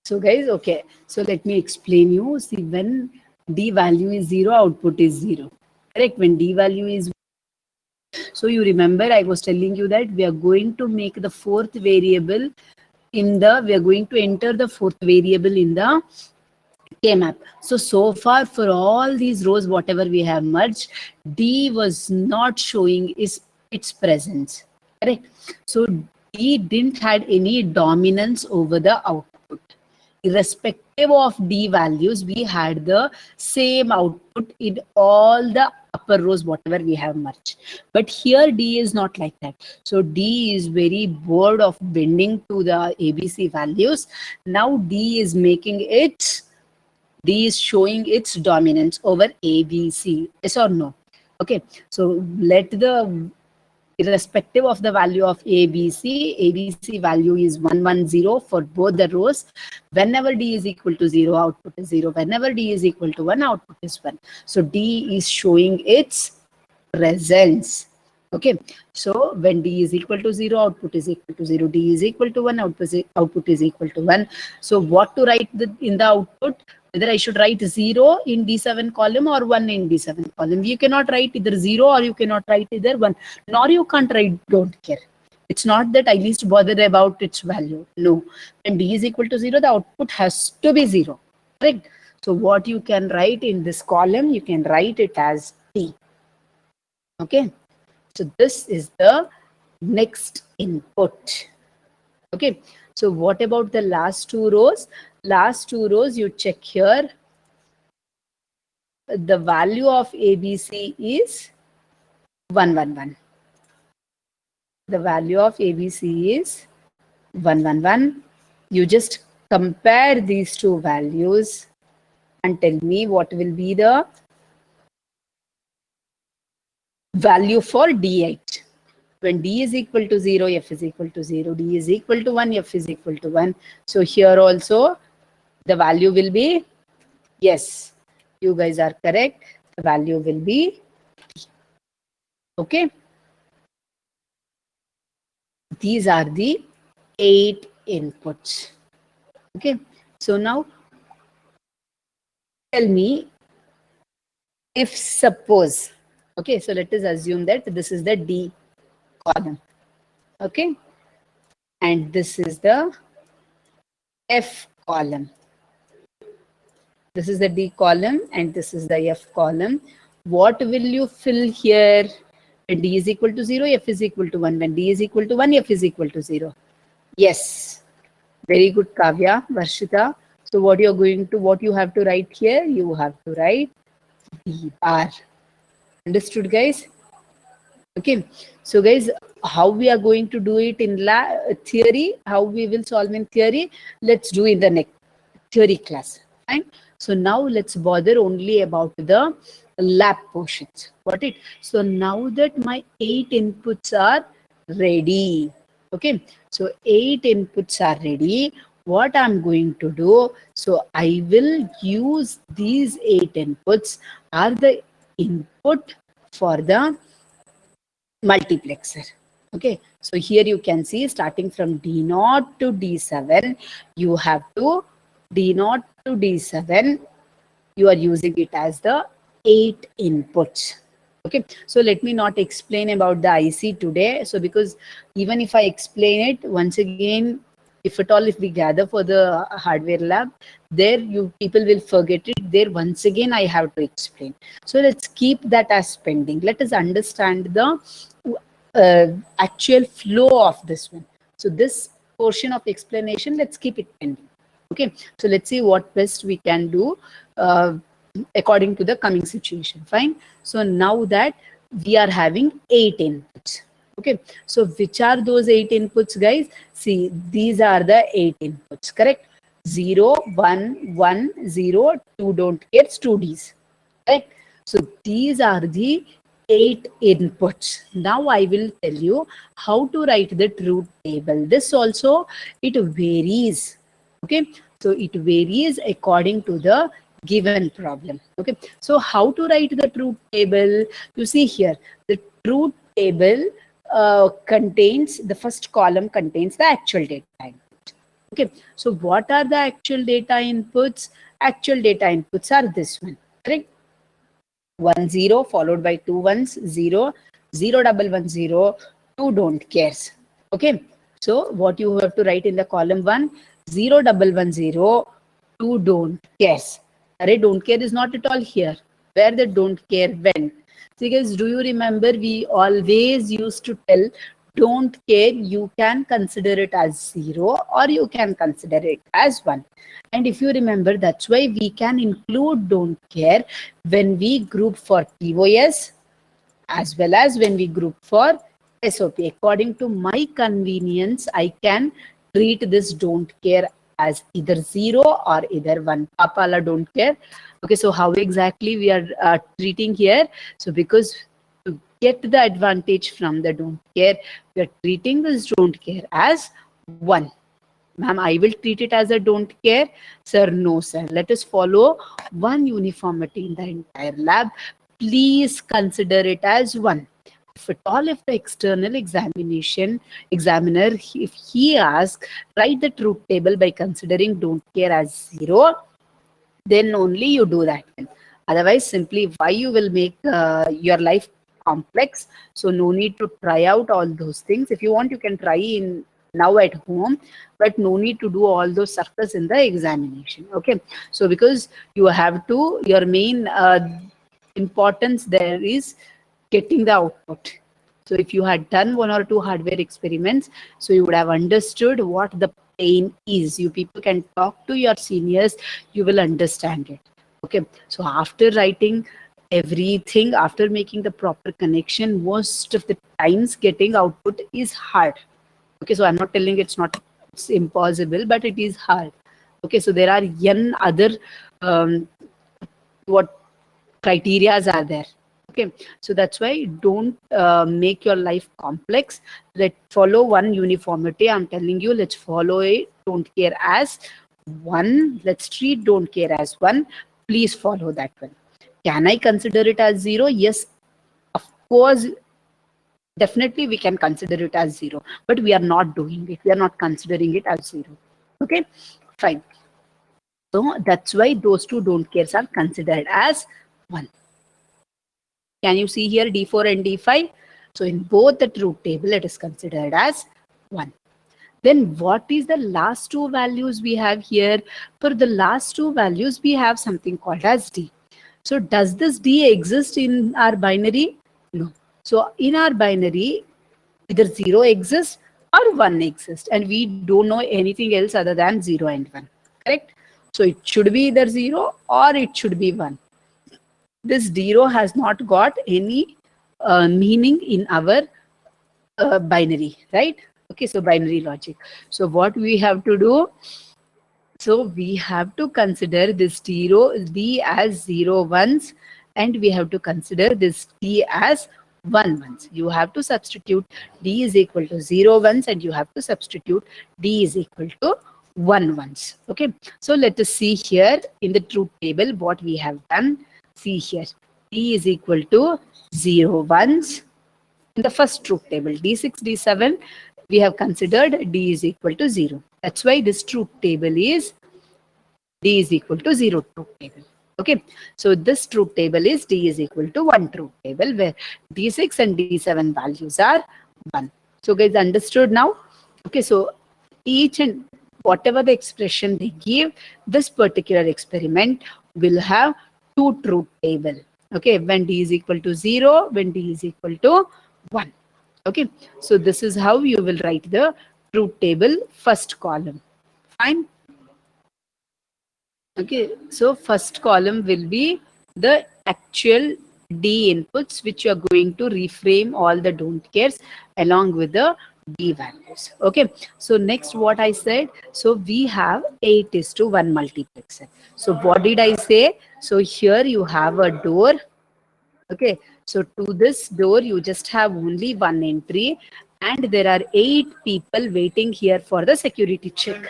So guys, okay. So let me explain you. See, when D value is 0, output is 0. Correct? When D value is, so you remember I was telling you that we are going to make the fourth variable in the, we are going to enter the fourth variable in the K-map. So far for all these rows, whatever we have merged, D was not showing its presence. Correct? So D didn't had any dominance over the output. Irrespective of D values, we had the same output in all the upper rows, whatever we have merged. But here D is not like that. So D is very bored of bending to the ABC values. Now D is making it, D is showing its dominance over ABC. Yes or no? Okay. So let the, irrespective of the value of ABC value is 110 for both the rows. Whenever D is equal to 0, output is 0. Whenever D is equal to 1, output is 1. So D is showing its presence. Okay, so when D is equal to 0, output is equal to 0. D is equal to 1, output is equal to 1. So what to write in the output? Whether I should write 0 in D7 column or 1 in D7 column. You cannot write either 0 or you cannot write either 1. Nor you can't write don't care. It's not that I least bother about its value. No. When D is equal to 0, the output has to be 0. Correct? So what you can write in this column, you can write it as T. Okay. So this is the next input. Okay. So what about the last two rows? Last two rows, you check here. The value of ABC is 111. The value of ABC is 111. You just compare these two values and tell me what will be the value for D8. When D is equal to 0, F is equal to 0. D is equal to 1, F is equal to 1. So here also the value will be, yes, you guys are correct. The value will be T. Okay. These are the 8 inputs. Okay. So now tell me, if suppose, okay, so let us assume that this is the D column. Okay. And this is the F column. This is the D column and this is the F column. What will you fill here? When D is equal to 0, F is equal to 1. When D is equal to 1, F is equal to 0. Yes. Very good, Kavya, Varshita. So what you have to write here? You have to write D bar. Understood, guys? Okay. So guys, how we are going to do it in theory, how we will solve in theory, let's do in the next theory class. Fine. So now let's bother only about the lab portions. Got it? So now that my 8 inputs are ready. Okay. So 8 inputs are ready. What I'm going to do, so I will use these 8 inputs are the input for the multiplexer. Okay, so here you can see starting from D0 to D7, you have to D0 to D7, you are using it as the 8 inputs. Okay, so let me not explain about the IC today. So because even if I explain it once again, If at all, if we gather for the hardware lab, there you people will forget it. There once again I have to explain. So let's keep that as pending. Let us understand the actual flow of this one. So this portion of explanation, let's keep it pending. Okay, so let's see what best we can do according to the coming situation. Fine. So now that we are having 8 inputs. Okay, so which are those 8 inputs, guys? See, these are the 8 inputs, correct? 0, 1, 1, 0, 2 don't care, it's 2Ds. Right? So these are the 8 inputs. Now I will tell you how to write the truth table. This also, it varies. Okay, so it varies according to the given problem. Okay, so how to write the truth table? You see here, the truth table contains, the first column contains the actual data input. Okay, so what are the actual data inputs? Actual data inputs are this one, correct? 1 0 followed by 2 ones, 0 0 1 1 0, 2 don't cares. Okay, so what you have to write in the column 1, 0 1 1 0, 2 don't cares. Array don't care is not at all here. Where the don't care went? So guys, do you remember we always used to tell don't care, you can consider it as 0 or you can consider it as 1. And if you remember, that's why we can include don't care when we group for TOS as well as when we group for SOP. According to my convenience, I can treat this don't care as either 0 or either 1. Papala don't care. Okay, so how exactly we are treating here? So because to get the advantage from the don't care, we are treating this don't care as 1. Ma'am, I will treat it as a don't care. Sir, no, sir. Let us follow one uniformity in the entire lab. Please consider it as 1. If at all, if the external examiner, if he asks, write the truth table by considering don't care as 0, then only you do that. Otherwise, simply why you will make your life complex. So no need to try out all those things. If you want, you can try in now at home, but no need to do all those circles in the examination. Okay, so because you have to, your main importance there is getting the output. So if you had done 1 or 2 hardware experiments, so you would have understood what the pain is. You people can talk to your seniors, you will understand it. Okay, so after writing everything, after making the proper connection, most of the times getting output is hard. Okay, so I'm not telling it's impossible, but it is hard. Okay, so there are n other what criterias are there. Okay, so that's why don't make your life complex. Let's follow one uniformity. I'm telling you, let's follow it. Don't care as 1. Let's treat don't care as 1. Please follow that one. Can I consider it as 0? Yes, of course. Definitely we can consider it as 0, but we are not doing it. We are not considering it as 0. Okay, fine. So that's why those two don't cares are considered as 1. Can you see here D4 and D5? So in both the truth table, it is considered as 1. Then what is the last 2 values we have here? For the last 2 values, we have something called as D. So does this D exist in our binary? No. So in our binary, either 0 exists or 1 exists, and we don't know anything else other than 0 and 1. Correct? So it should be either 0 or it should be 1. This 0 has not got any meaning in our binary, right? Okay, so binary logic. So what we have to do? So we have to consider this D as 0 ones, and we have to consider this D as 1 ones. You have to substitute D is equal to 0 ones, and you have to substitute D is equal to 1 ones. Okay, so let us see here in the truth table what we have done. See here, D is equal to 0 ones. In the first truth table, D6, D7, we have considered D is equal to 0. That's why this truth table is D is equal to 0 truth table. Okay, so this truth table is D is equal to 1 truth table, where D6 and D7 values are 1. So guys, understood now? Okay, so each and whatever the expression they give, this particular experiment will have two truth table. Okay, when d is equal to 0, when d is equal to 1. Okay, so this is how you will write the truth table first column. Fine. Okay, so first column will be the actual D inputs which you are going to reframe all the don't cares along with the D values. Okay, so next what I said, so we have 8:1 multiplexer. So what did I say? So here you have a door. Okay, so to this door you just have only one entry and there are 8 people waiting here for the security check.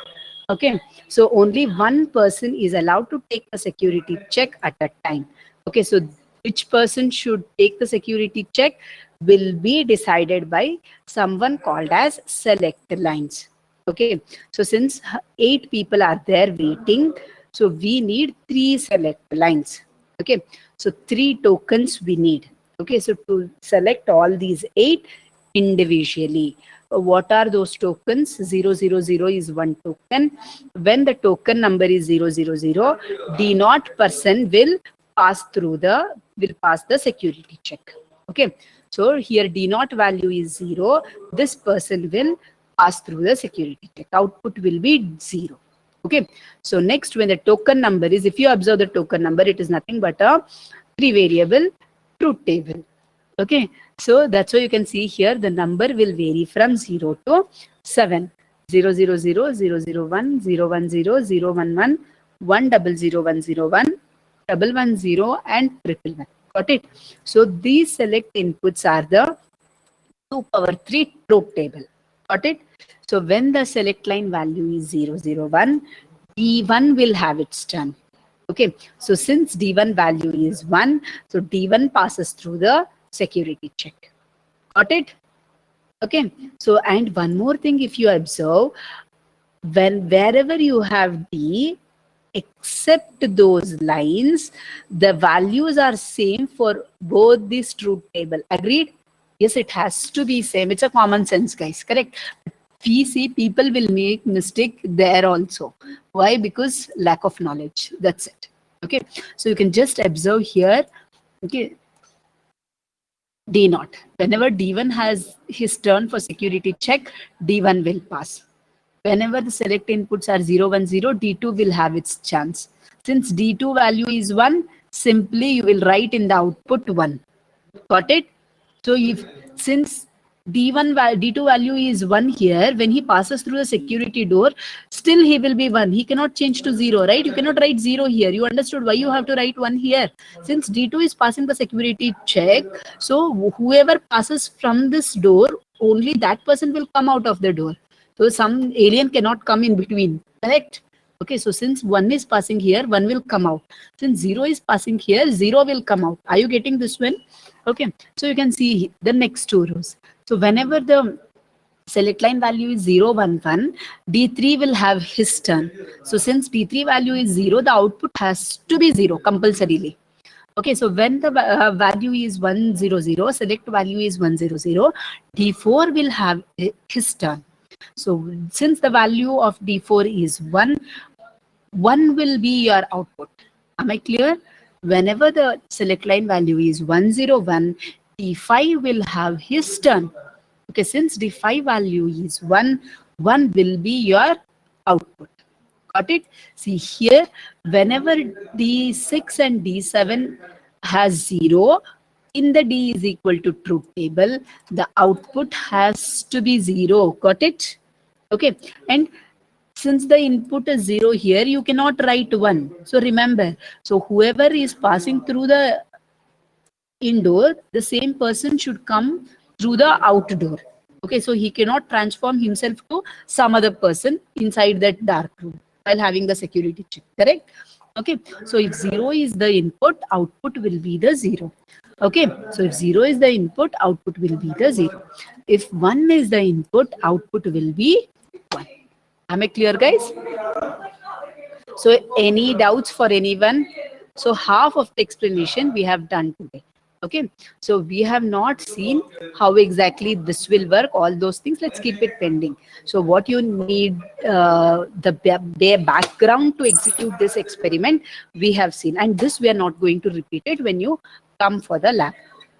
Okay, so only one person is allowed to take the security check at a time. Okay, so which person should take the security check will be decided by someone called as select lines. Okay, so since 8 people are there waiting, so we need 3 select lines. Okay, so 3 tokens we need. Okay, so to select all these 8 individually, what are those tokens? 000 is one token. When the token number is 000, D naught person will pass the security check. Okay, so here D naught value is 0. This person will pass through the security check. Output will be 0. Okay, so next when the token number is, if you observe the token number, it is nothing but a 3 variable truth table. Okay, so that's why you can see here the number will vary from 0 to 7. 000, 001, 010, 011, 100101, 110 and 111. Got it? So these select inputs are the 2 power 3 truth table. Got it? So when the select line value is 001, D1 will have its turn. Okay, so since D1 value is 1, so D1 passes through the security check. Got it? Okay, so and one more thing, if you observe, wherever you have D, except those lines, the values are same for both this truth table. Agreed? Yes, it has to be same. It's a common sense, guys. Correct? We see people will make mistake there also. Why? Because lack of knowledge. That's it. Okay, so you can just observe here. Okay, D naught. Whenever D1 has his turn for security check, D1 will pass. Whenever the select inputs are 010, D2 will have its chance. Since D2 value is 1, simply you will write in the output 1. Got it? So if since D2 value is 1 here, when he passes through the security door, still he will be 1. He cannot change to 0, right? You cannot write 0 here. You understood why you have to write 1 here. Since D2 is passing the security check, so whoever passes from this door, only that person will come out of the door. So some alien cannot come in between, correct? Okay, so since 1 is passing here, 1 will come out. Since 0 is passing here, 0 will come out. Are you getting this one? Okay, so you can see the next 2 rows. So whenever the select line value is 011, D3 will have his turn. So since D3 value is 0, the output has to be 0 compulsorily. Okay, so when the value is 100, select value is 100, D4 will have his turn. So since the value of D4 is 1, 1 will be your output. Am I clear? Whenever the select line value is 101, D5 will have his turn. Okay, since D5 value is 1, 1 will be your output. Got it? See here, whenever D6 and D7 has 0, in the D is equal to truth table, the output has to be 0. Got it? Okay, and since the input is 0 here, you cannot write 1. So remember, so whoever is passing through the indoor, the same person should come through the outdoor. Okay, so he cannot transform himself to some other person inside that dark room while having the security check, correct? Okay, so if 0 is the input, output will be the 0. Okay, so if 0 is the input, output will be the 0. If 1 is the input, output will be 1. Am I clear, guys? So any doubts for anyone? So half of the explanation we have done today. Okay, so we have not seen how exactly this will work. All those things, let's keep it pending. So what you need, the bare background to execute this experiment, we have seen, and this we are not going to repeat it when you come for the lab.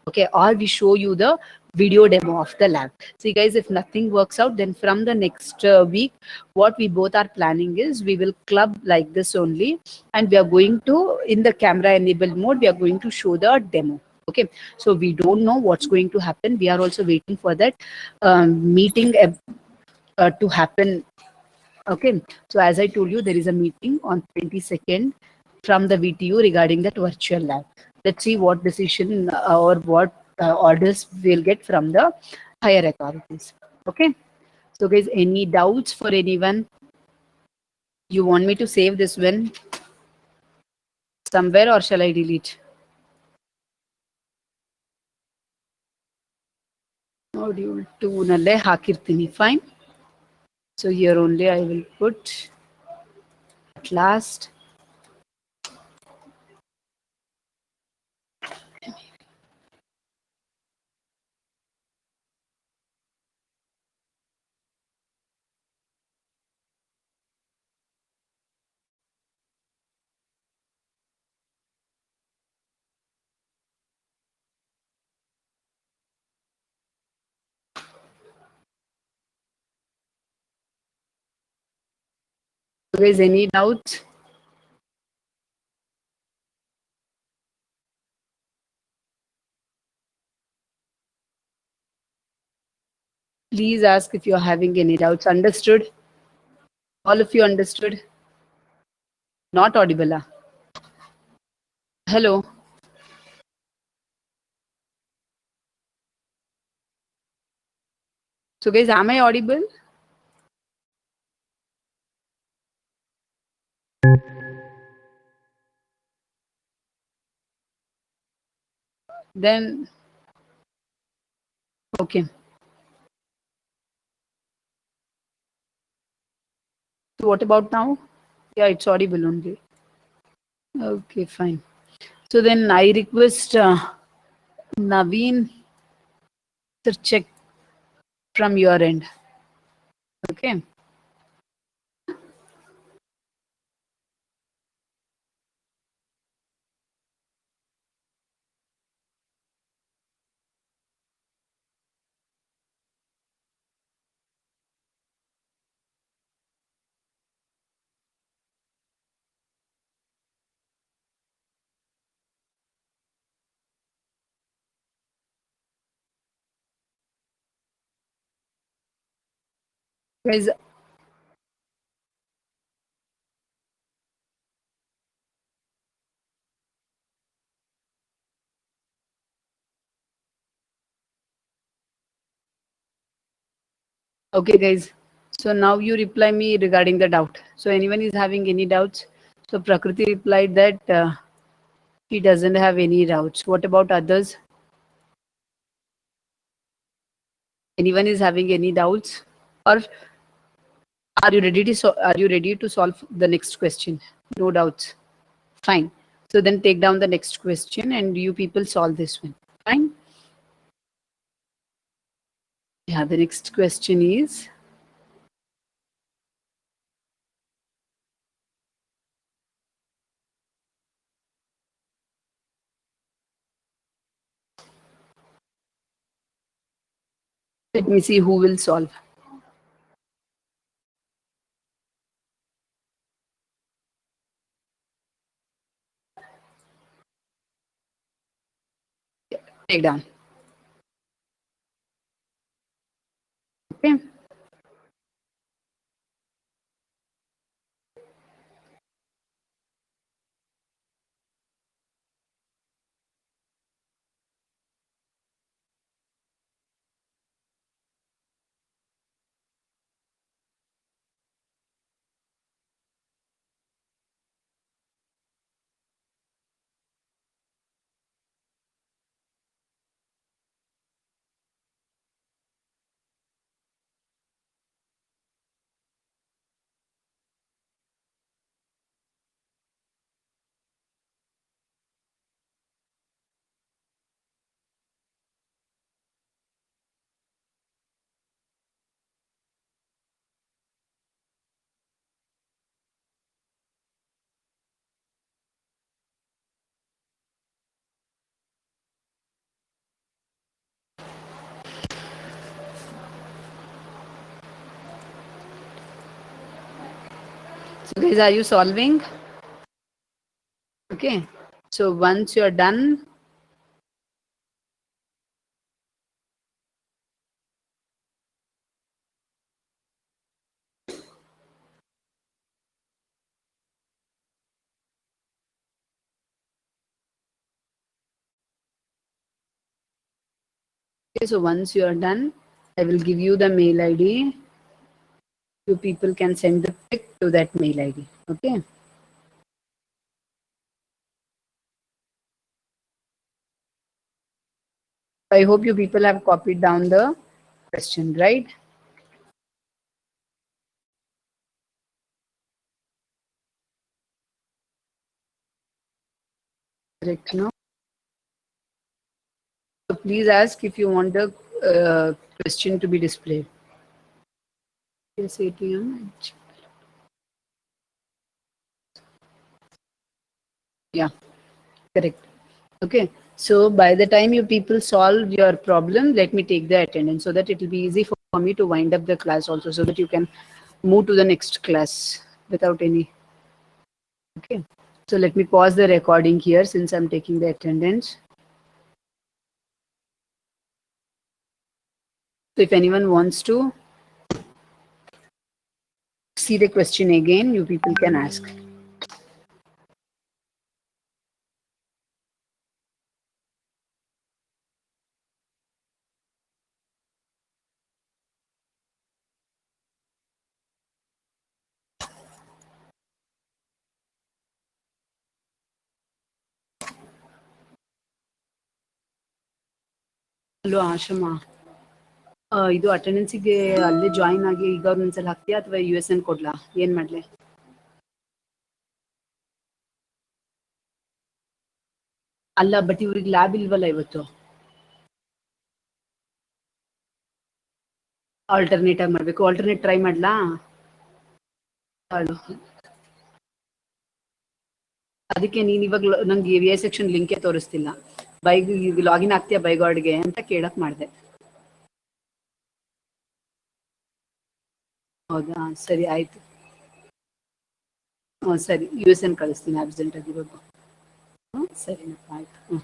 Okay, or we show you the video demo of the lab. See guys, if nothing works out, then from the next week, what we both are planning is we will club like this only, and we are going to, in the camera enabled mode, we are going to show the demo. Okay, so we don't know what's going to happen. We are also waiting for that meeting to happen. Okay, so as I told you, there is a meeting on 22nd from the VTU regarding that virtual lab. Let's see what decision or what orders we'll get from the higher authorities. Okay, so guys, any doubts for anyone? You want me to save this one somewhere, or shall I delete? Module 2 nalle hakirtini. Fine. So here only I will put at last. Guys, any doubts? Please ask if you're having any doubts. Understood? All of you understood? Not audible. Hello. So guys, am I audible? Then, okay. So what about now? Yeah, it's audible only. Okay, fine. So then I request Naveen to check from your end. Okay. Guys, okay, guys. So now you reply me regarding the doubt. So anyone is having any doubts? So Prakriti replied that he doesn't have any doubts. What about others? Anyone is having any doubts? Or are you ready to are you ready to solve the next question? No doubts. Fine. So then take down the next question and you people solve this one. Fine. Yeah, the next question is, let me see who will solve. Take down. Okay. So guys, are you solving? Okay. So once you're done, okay, so once you're done, I will give you the mail ID. You people can send the pic to that mail ID. Okay. I hope you people have copied down the question, right? Correct, no? So please ask if you want the question to be displayed. Yes, ATM. Yeah, correct. Okay. So by the time you people solve your problem, let me take the attendance so that it will be easy for me to wind up the class also, so that you can move to the next class without any. Okay. So let me pause the recording here since I'm taking the attendance. So if anyone wants to see the question again, you people can ask. Hello Ashamma, ಇದು ಅಟೆಂಡೆನ್ಸಿಗೆ ಅಲ್ಲೇ join ಆಗಿ ಈಗ ಅವ್ರು ಒಂದ್ಸಲ ಹಾಕ್ತೀಯಾ ಅಥವಾ US ಕೊಡ್ಲಾ? ಏನ್ ಮಾಡ್ಲಿ? ಅಲ್ಲ, ಬಟ್ ಇವ್ರಿಗೆ ಲ್ಯಾಬ್ ಇಲ್ವಲ್ಲ ಇವತ್ತು. ಆಲ್ಟರ್ನೇಟ್ ಆಗಿ ಮಾಡ್ಬೇಕು. ಆಲ್ಟರ್ನೇಟ್ ಟ್ರೈ ಮಾಡ್ಲಾ? ಅದಕ್ಕೆ ನೀನ್ ಇವಾಗ ನಂಗೆ ಎ ಸೆಕ್ಷನ್ ಲಿಂಕೇ ತೋರಿಸ್ತಿಲ್ಲ. ಬೈಗ್ ಈಗ ಲಾಗಿನ್ ಆಗ್ತೀಯಾ ಬೈಗಾರ್ಡ್ಗೆ ಅಂತ ಕೇಳಕ್ ಮಾಡಿದೆ. ಹೌದಾ, ಸರಿ ಆಯ್ತು. ಹ್ಞೂ ಸರಿ, US ಕಳಿಸ್ತೀನಿ ಆಬ್ಸೆಂಟ್ ಆಗಿರೋದು. ಹ್ಞೂ ಸರಿನಪ್ಪ, ಆಯ್ತು. ಹ್ಞೂ.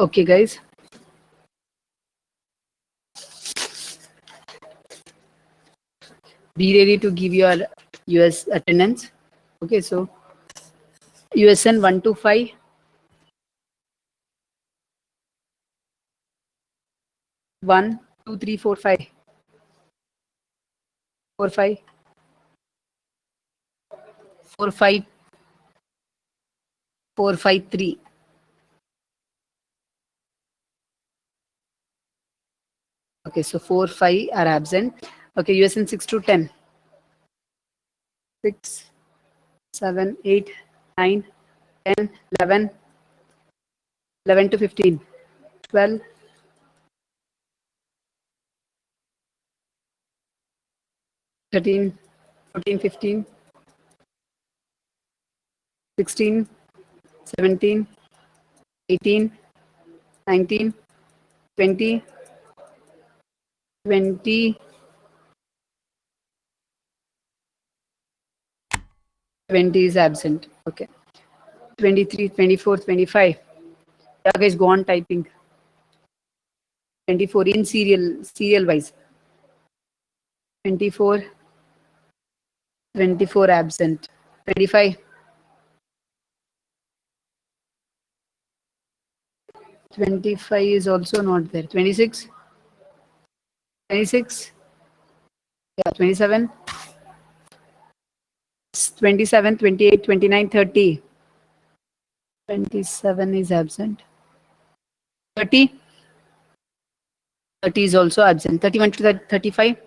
Okay, guys. Be ready to give your US attendance. Okay, so USN 1 to 5. 1, 2, 3, 4, 5. 4, 5. 4, 5. 4, 5, 3. Okay, so 4, 5 are absent. Okay, USN 6 to 10. 6, 7, 8, 9, 10, 11, 11 to 15, 12, 13, 14, 15, 16, 17, 18, 19, 20, 20, 20 is absent. Okay. 23, 24, 25. Yeah, guys, go on typing. 24 in serial wise. 24, 24 absent. 25, 25 is also not there. 26, 26, yeah, 27, 27, 28, 29, 30. 27 is absent. 30, 30 is also absent. 31 to 35,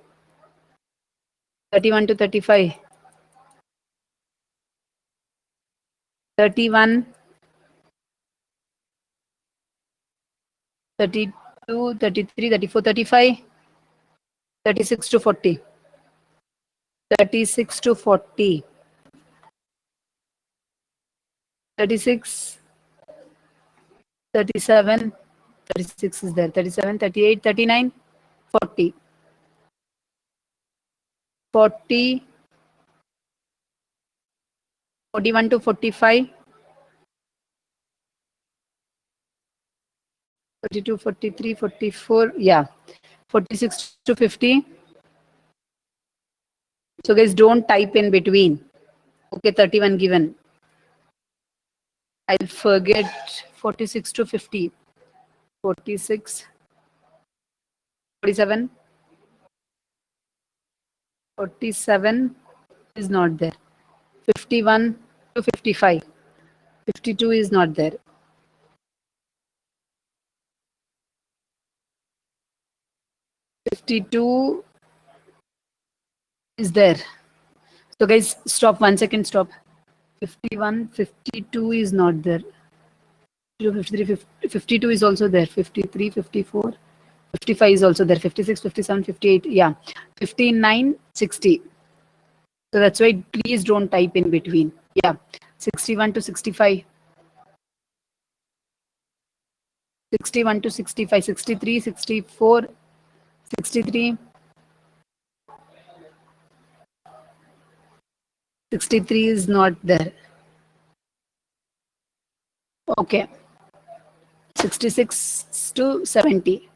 31 to 35, 31, 32, 33, 34, 35, 36 to 40. 36 to 40. 36, 37, 36 is there. 37, 38, 39, 40. 40, 41 to 45. 42, 43, 44. Yeah. 46 to 50. So guys, don't type in between. Okay, 31 given. I'll forget 46 to 50. 46, 47. 47 is not there. 51 to 55. 52 is not there. 52 is there. So guys, stop 1 second, stop. 51, 52 is not there. 53, 52 is also there. 53, 54, 55 is also there. 56, 57, 58, yeah. 59, 60. So that's why please don't type in between. Yeah. 61 to 65. 61 to 65, 63, 64, 63. 63 is not there. Okay. 66 to 70.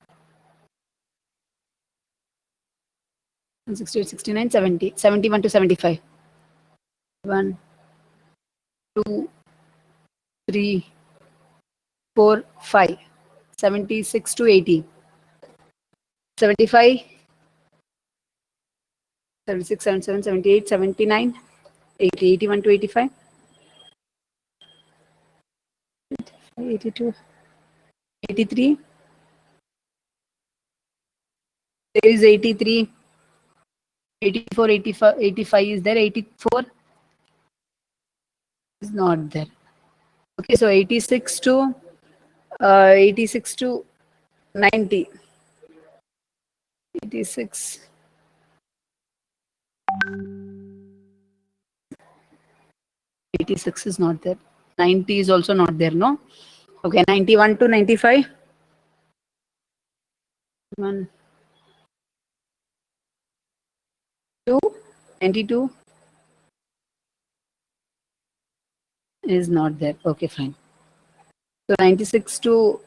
68, 69, 70. 71 to 75. 1, 2, 3, 4, 5. 76 to 80. 75. 76, 77, 78, 79, 80, 81 to 85. 82, 83. There is 83. 84, 85, 85 is there. 84 is not there. Okay, so 86 to 90. 86. 86 is not there. 90 is also not there, no? Okay, 91 to 95. 1, 2, 92 is not there. Okay, fine. So 96 to